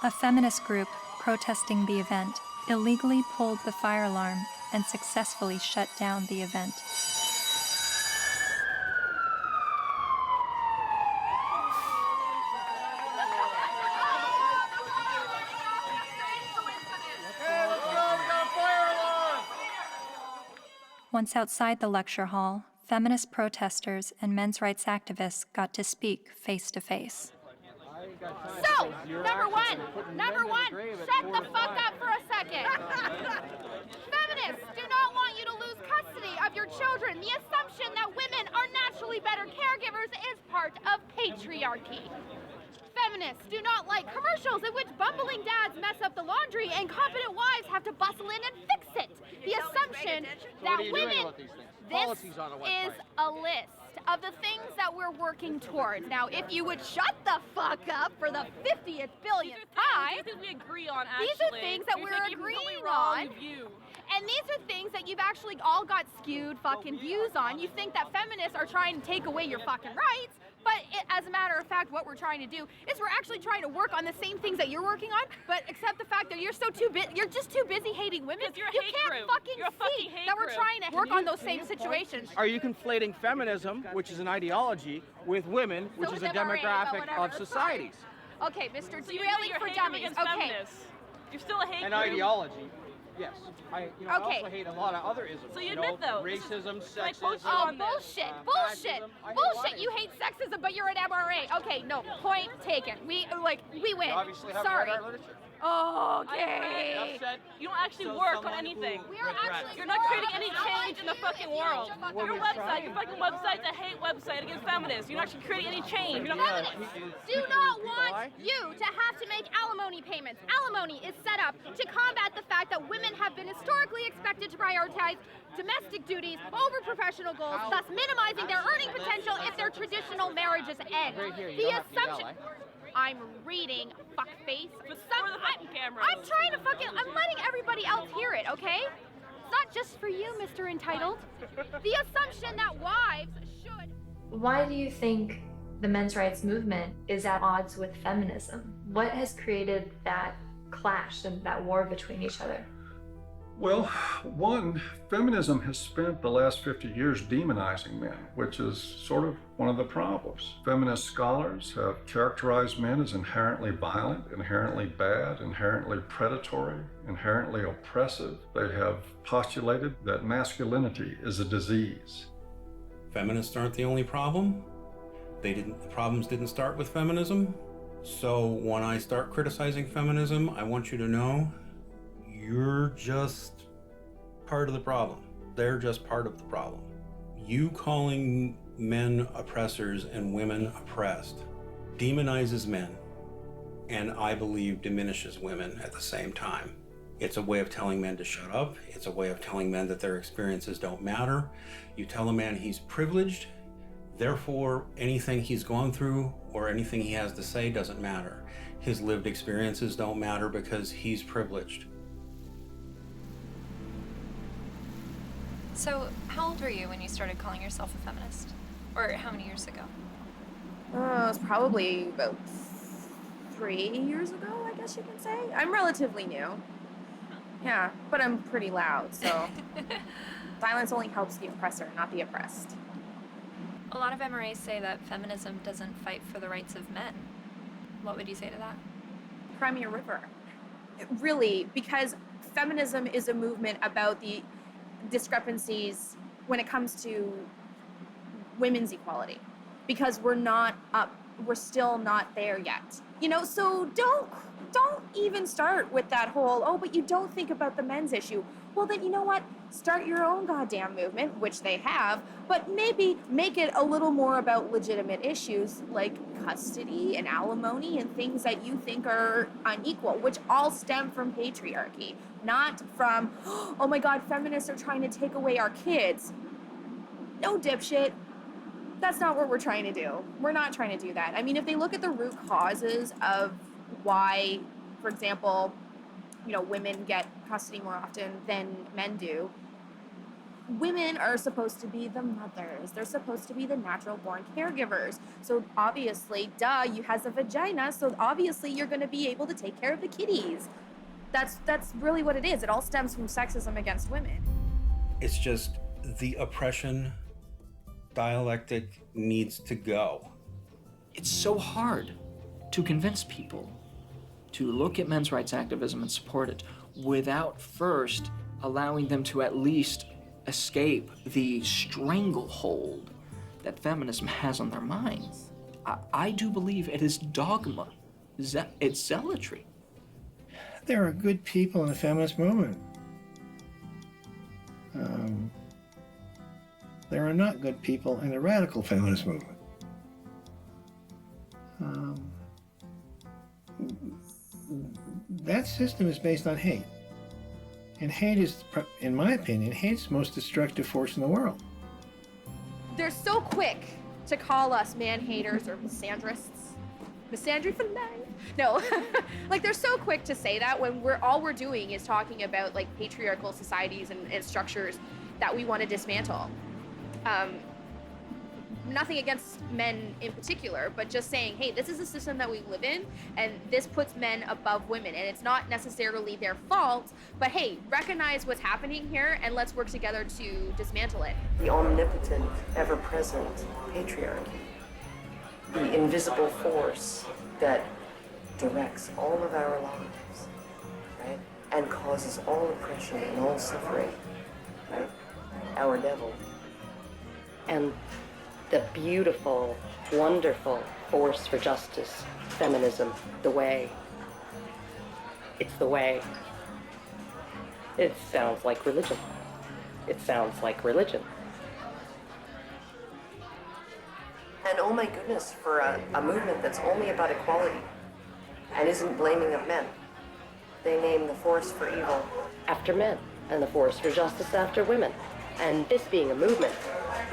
a feminist group protesting the event illegally pulled the fire alarm and successfully shut down the event. Once outside the lecture hall, feminist protesters and men's rights activists got to speak face to face. So, number one, shut the fuck up for a second. Feminists do not want you to lose custody of your children. The assumption that women are naturally better caregivers is part of patriarchy. Feminists do not like commercials in which bumbling dads mess up the laundry and competent wives have to bustle in and fix it. The assumption that women... This is a list of the things that we're working towards. Now, if you would shut the fuck up for the 50th billionth time, these are things we agree on, actually. These are things that we're agreeing on. And these are things that you've actually all got skewed fucking views on. You think that feminists are trying to take away your fucking rights, but as a matter of fact, what we're trying to do is we're actually trying to work on the same things that you're working on, but except the fact that you're just too busy hating women. You can't fucking see that we're trying to work on those same situations. Are you conflating feminism, which is an ideology, with women, which is a demographic of societies? Okay, Mr. Derailing for Dummies. Okay. You're still a hate An group. ideology. Yes. I also hate a lot of other isms. So you admit, though, racism, sexism. Oh, bullshit. You hate sexism, but you're an MRA. Okay, no, point taken. We win. You obviously have Sorry. read our literature. Okay. You don't actually work on anything. You're not creating any change in the fucking world. Your fucking website's a hate website against feminists. You're not actually creating any change. Feminists do not want you to have to make alimony payments. Alimony is set up to combat the fact that women have been historically expected to prioritize domestic duties over professional goals, thus minimizing their earning potential if their traditional marriages end. The assumption... I'm reading, fuckface. I'm letting everybody else hear it, okay? It's not just for you, Mr. Entitled. The assumption that wives should... Why do you think the men's rights movement is at odds with feminism? What has created that clash and that war between each other? Well, one, feminism has spent the last 50 years demonizing men, which is sort of one of the problems. Feminist scholars have characterized men as inherently violent, inherently bad, inherently predatory, inherently oppressive. They have postulated that masculinity is a disease. Feminists aren't the only problem. The problems didn't start with feminism. So when I start criticizing feminism, I want you to know you're just part of the problem. They're just part of the problem. You calling men oppressors and women oppressed demonizes men, and I believe diminishes women at the same time. It's a way of telling men to shut up. It's a way of telling men that their experiences don't matter. You tell a man he's privileged, therefore anything he's gone through or anything he has to say doesn't matter. His lived experiences don't matter because he's privileged. So, how old were you when you started calling yourself a feminist? Or how many years ago? It was probably about 3 years ago, I guess you can say. I'm relatively new. Yeah, but I'm pretty loud, so silence only helps the oppressor, not the oppressed. A lot of MRAs say that feminism doesn't fight for the rights of men. What would you say to that? Cry me a river. Really, because feminism is a movement about the discrepancies when it comes to women's equality, because we're still not there yet. You know, so don't even start with that whole, oh, but you don't think about the men's issue. Well, then, you know what? Start your own goddamn movement, which they have, but maybe make it a little more about legitimate issues like custody and alimony and things that you think are unequal, which all stem from patriarchy, not from, oh my God, feminists are trying to take away our kids. No, dipshit. That's not what we're trying to do. We're not trying to do that. I mean, if they look at the root causes of why, for example, you know, women get custody more often than men do, women are supposed to be the mothers. They're supposed to be the natural born caregivers. So obviously, duh, you has a vagina, so obviously you're gonna be able to take care of the kitties. That's really what it is. It all stems from sexism against women. It's just the oppression dialectic needs to go. It's so hard to convince people to look at men's rights activism and support it without first allowing them to at least escape the stranglehold that feminism has on their minds. I do believe it is dogma. It's zealotry. There are good people in the feminist movement. There are not good people in the radical feminist movement. That system is based on hate. And hate is, in my opinion, hate's the most destructive force in the world. They're so quick to call us man-haters or misandrists. Misandry for life. No, like they're so quick to say that when all we're doing is talking about like patriarchal societies and structures that we want to dismantle. Nothing against men in particular, but just saying, hey, this is a system that we live in, and this puts men above women, and it's not necessarily their fault, but hey, recognize what's happening here, and let's work together to dismantle it. The omnipotent, ever-present patriarchy, the invisible force that directs all of our lives, right, and causes all oppression and all suffering, right, our devil. And the beautiful, wonderful force for justice, feminism, the way. It's the way. It sounds like religion. It sounds like religion. And oh my goodness, for a movement that's only about equality and isn't blaming of men. They name the force for evil after men and the force for justice after women. And this being a movement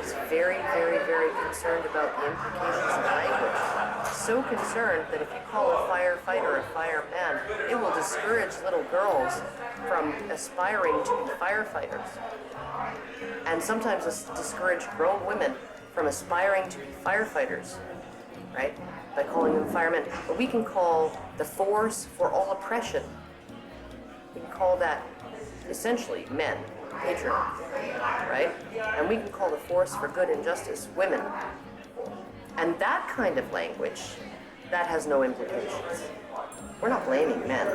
is very, very, very concerned about the implications of language. So concerned that if you call a firefighter a fireman, it will discourage little girls from aspiring to be firefighters. And sometimes discourage grown women from aspiring to be firefighters, right? By calling them firemen. But we can call the force for all oppression, we can call that essentially men, patriarchy, right? And we can call the force for good and justice women. And that kind of language, that has no implications. We're not blaming men.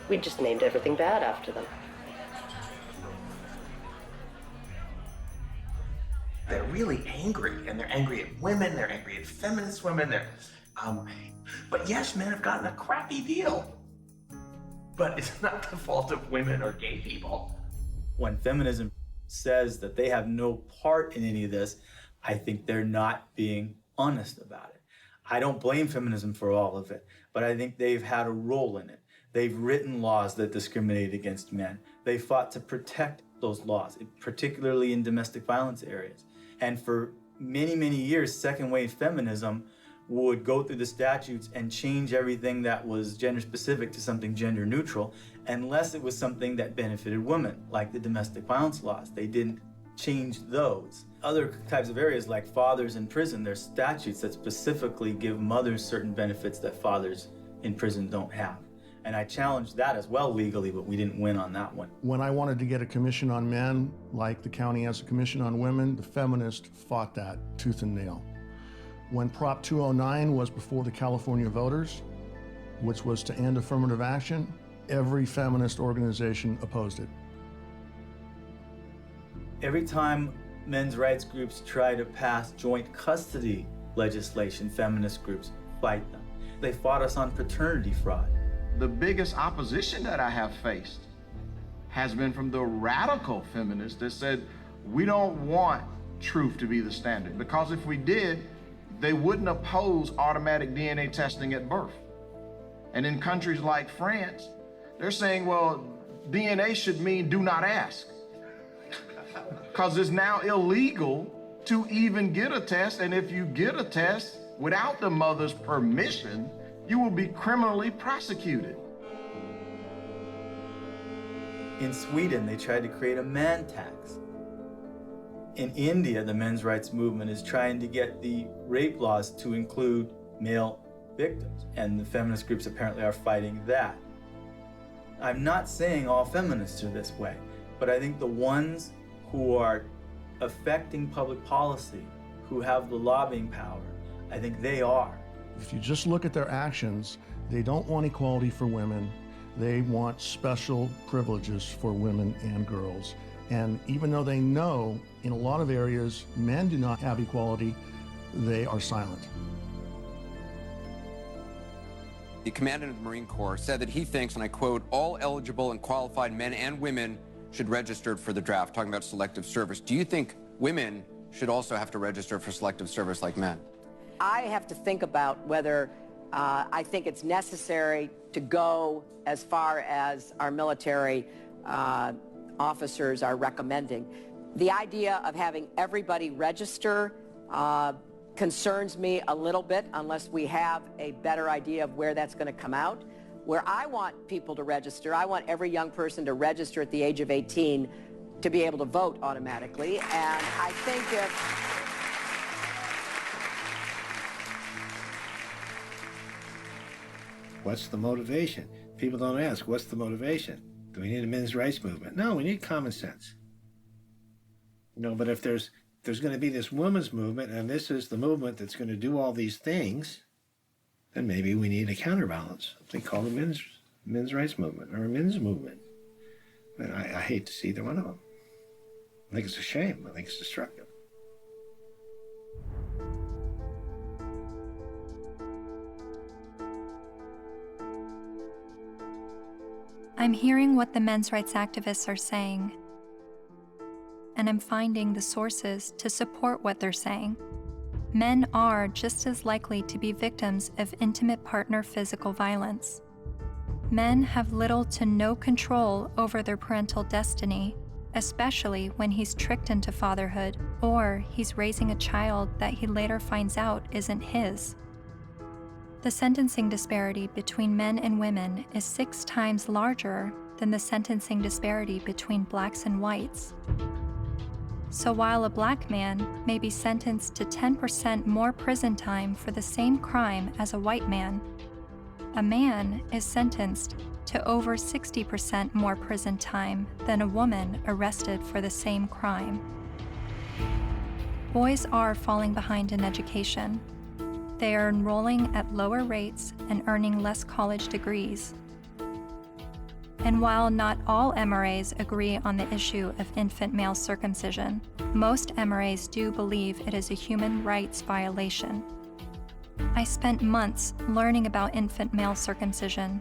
We just named everything bad after them. They're really angry, and they're angry at women, they're angry at feminist women, but yes, men have gotten a crappy deal. But it's not the fault of women or gay people. When feminism says that they have no part in any of this, I think they're not being honest about it. I don't blame feminism for all of it, but I think they've had a role in it. They've written laws that discriminate against men. They fought to protect those laws, particularly in domestic violence areas. And for many, many years, second wave feminism would go through the statutes and change everything that was gender specific to something gender neutral, unless it was something that benefited women, like the domestic violence laws. They didn't change those. Other types of areas like fathers in prison, there's statutes that specifically give mothers certain benefits that fathers in prison don't have. And I challenged that as well legally, but we didn't win on that one. When I wanted to get a commission on men, like the county has a commission on women, the feminists fought that tooth and nail. When Prop 209 was before the California voters, which was to end affirmative action, every feminist organization opposed it. Every time men's rights groups try to pass joint custody legislation, feminist groups fight them. They fought us on paternity fraud. The biggest opposition that I have faced has been from the radical feminists that said, we don't want truth to be the standard, because if we did, they wouldn't oppose automatic DNA testing at birth. And in countries like France, they're saying, well, DNA should mean do not ask. Because it's now illegal to even get a test, and if you get a test without the mother's permission, you will be criminally prosecuted. In Sweden, they tried to create a man tax. In India, the men's rights movement is trying to get the rape laws to include male victims, and the feminist groups apparently are fighting that. I'm not saying all feminists are this way, but I think the ones who are affecting public policy, who have the lobbying power, I think they are. If you just look at their actions, they don't want equality for women. They want special privileges for women and girls. And even though they know in a lot of areas men do not have equality, they are silent. The commandant of the Marine Corps said that he thinks, and I quote, all eligible and qualified men and women should register for the draft, talking about selective service. Do you think women should also have to register for selective service like men? I have to think about whether I think it's necessary to go as far as our military officers are recommending. The idea of having everybody register concerns me a little bit unless we have a better idea of where that's going to come out. Where I want people to register, I want every young person to register at the age of 18 to be able to vote automatically. And I think if what's the motivation? People don't ask, what's the motivation? Do we need a men's rights movement? No, we need common sense. You know, but if there's going to be this women's movement, and this is the movement that's going to do all these things, then maybe we need a counterbalance, something called a men's rights movement or a men's movement. And I hate to see either one of them. I think it's a shame. I think it's destructive. I'm hearing what the men's rights activists are saying, and I'm finding the sources to support what they're saying. Men are just as likely to be victims of intimate partner physical violence. Men have little to no control over their parental destiny, especially when he's tricked into fatherhood or he's raising a child that he later finds out isn't his. The sentencing disparity between men and women is 6 times larger than the sentencing disparity between blacks and whites. So while a black man may be sentenced to 10% more prison time for the same crime as a white man, a man is sentenced to over 60% more prison time than a woman arrested for the same crime. Boys are falling behind in education. They are enrolling at lower rates and earning less college degrees. And while not all MRAs agree on the issue of infant male circumcision, most MRAs do believe it is a human rights violation. I spent months learning about infant male circumcision,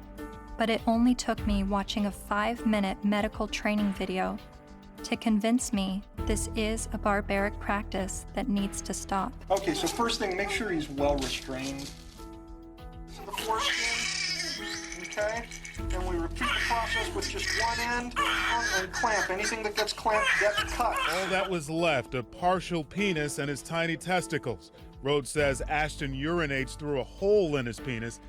but it only took me watching a 5-minute medical training video to convince me this is a barbaric practice that needs to stop. Okay, so first thing, make sure he's well restrained. To the foreskin, okay? And we repeat the process with just one end and clamp. Anything that gets clamped gets cut. All that was left, a partial penis and his tiny testicles. Rhodes says Ashton urinates through a hole in his penis.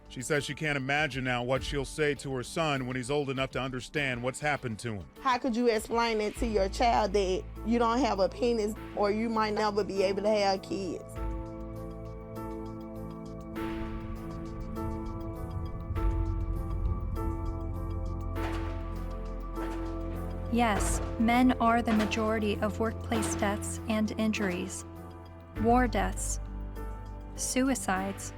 She says she can't imagine now what she'll say to her son when he's old enough to understand what's happened to him. How could you explain it to your child that you don't have a penis or you might never be able to have kids? Yes, men are the majority of workplace deaths and injuries, war deaths, suicides.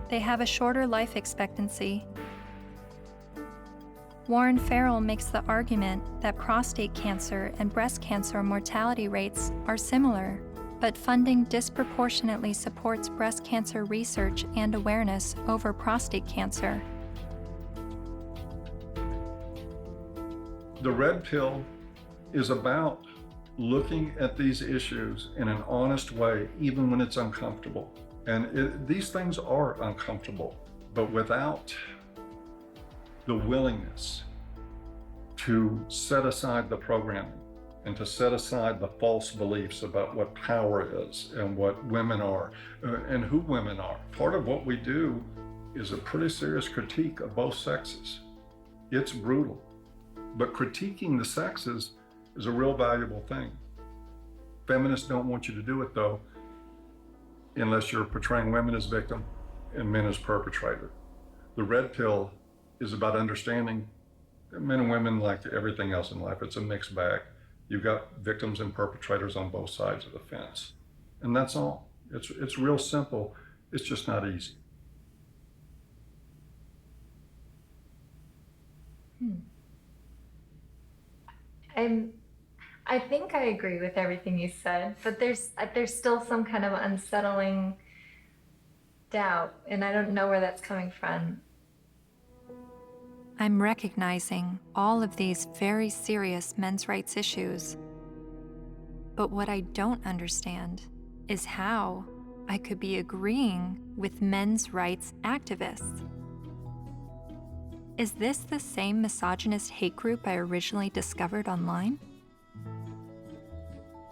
They have a shorter life expectancy. Warren Farrell makes the argument that prostate cancer and breast cancer mortality rates are similar, but funding disproportionately supports breast cancer research and awareness over prostate cancer. The red pill is about looking at these issues in an honest way, even when it's uncomfortable. And these things are uncomfortable, but without the willingness to set aside the programming and to set aside the false beliefs about what power is and what women are and who women are. Part of what we do is a pretty serious critique of both sexes. It's brutal, but critiquing the sexes is a real valuable thing. Feminists don't want you to do it though, unless you're portraying women as victim and men as perpetrator. The red pill is about understanding that men and women, like everything else in life, it's a mixed bag. You've got victims and perpetrators on both sides of the fence. And that's all. It's real simple. It's just not easy. I think I agree with everything you said, but there's still some kind of unsettling doubt, and I don't know where that's coming from. I'm recognizing all of these very serious men's rights issues. But what I don't understand is how I could be agreeing with men's rights activists. Is this the same misogynist hate group I originally discovered online?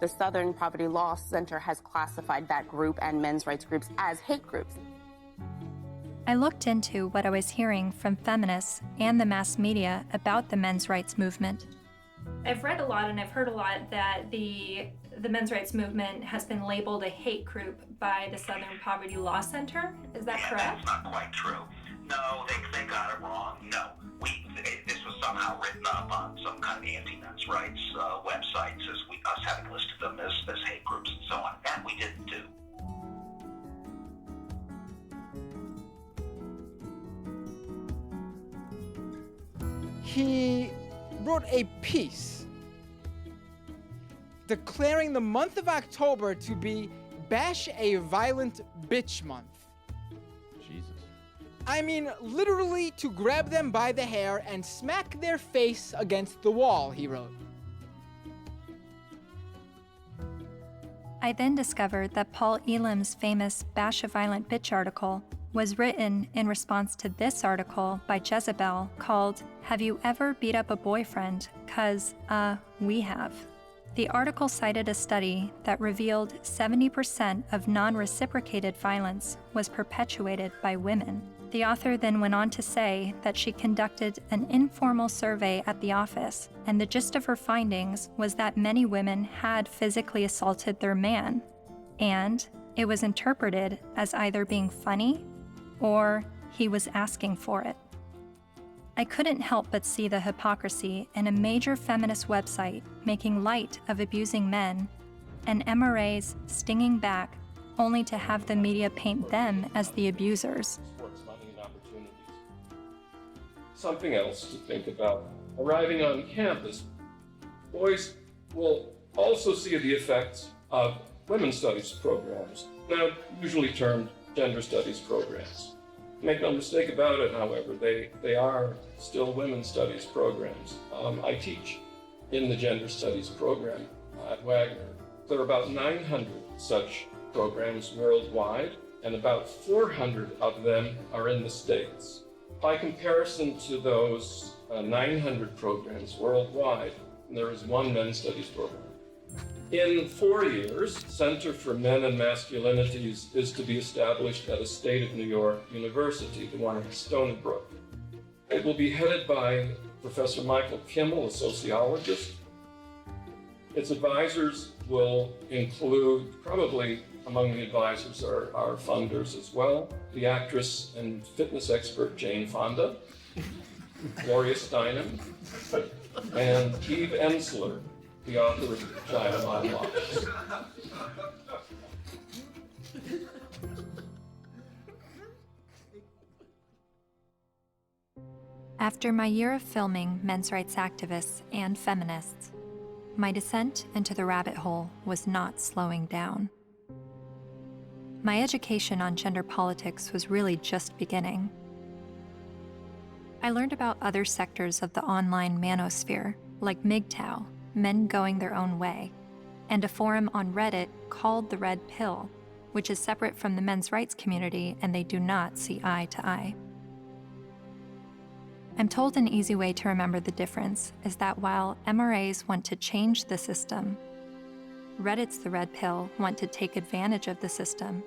The Southern Poverty Law Center has classified that group and men's rights groups as hate groups. I looked into what I was hearing from feminists and the mass media about the men's rights movement. I've read a lot and I've heard a lot that the men's rights movement has been labeled a hate group by the Southern Poverty Law Center. Is that correct? That's not quite true. No, they got it wrong. No, this was somehow written up on some kind of anti-men's rights websites as us having listed them as hate groups and so on, and we didn't do. He wrote a piece declaring the month of October to be Bash a Violent Bitch Month. Jesus. I mean literally to grab them by the hair and smack their face against the wall, he wrote. I then discovered that Paul Elam's famous Bash a Violent Bitch article was written in response to this article by Jezebel called, "Have You Ever Beat Up a Boyfriend? 'Cause, we have." The article cited a study that revealed 70% of non-reciprocated violence was perpetuated by women. The author then went on to say that she conducted an informal survey at the office, and the gist of her findings was that many women had physically assaulted their man, and it was interpreted as either being funny or he was asking for it. I couldn't help but see the hypocrisy in a major feminist website making light of abusing men, and MRAs stinging back only to have the media paint them as the abusers. Something else to think about. Arriving on campus, boys will also see the effects of women's studies programs, now usually termed gender studies programs. Make no mistake about it, however, they are still women's studies programs. I teach in the gender studies program at Wagner. There are about 900 such programs worldwide, and about 400 of them are in the States. By comparison to those 900 programs worldwide, there is one men's studies program. In 4 years, Center for Men and Masculinities is to be established at a state of New York university, the one in Stony Brook. It will be headed by Professor Michael Kimmel, a sociologist. Its advisors will include, probably among the advisors are funders as well, the actress and fitness expert Jane Fonda, Gloria Steinem, and Eve Ensler, the author of Vagina Monologues. After my year of filming men's rights activists and feminists, my descent into the rabbit hole was not slowing down. My education on gender politics was really just beginning. I learned about other sectors of the online manosphere, like MGTOW, Men Going Their Own Way, and a forum on Reddit called The Red Pill, which is separate from the men's rights community and they do not see eye to eye. I'm told an easy way to remember the difference is that while MRAs want to change the system, Reddit's The Red Pill want to take advantage of the system,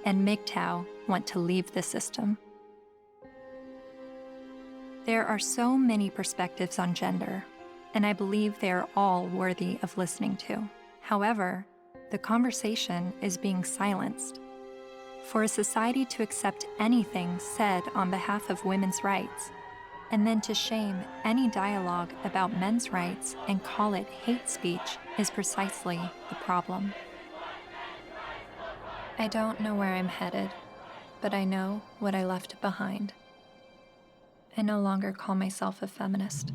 and MGTOW want to leave the system. There are so many perspectives on gender, and I believe they are all worthy of listening to. However, the conversation is being silenced. For a society to accept anything said on behalf of women's rights, and then to shame any dialogue about men's rights and call it hate speech is precisely the problem. I don't know where I'm headed, but I know what I left behind. I no longer call myself a feminist.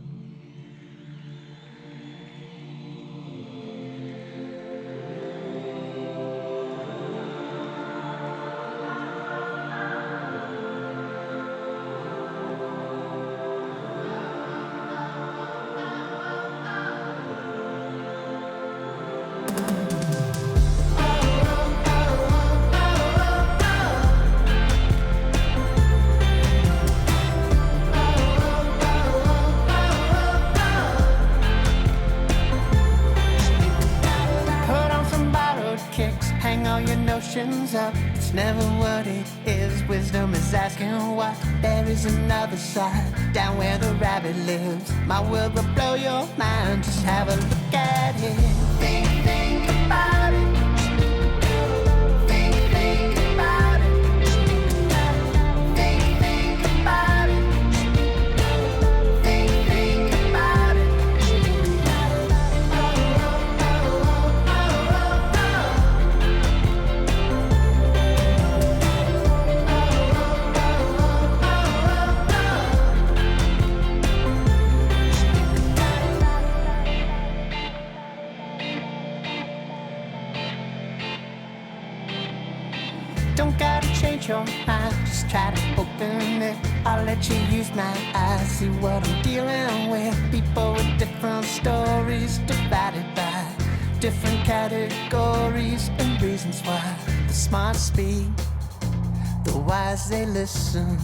Up. It's never what it is. Wisdom is asking what. There is another side, down where the rabbit lives. My world will blow your mind. Just have a look at it. Think about it. Think about it. Think about it. Think about it. let you use my eyes, see what I'm dealing with. People with different stories, divided by different categories and reasons why. The smart speak, the wise they listen.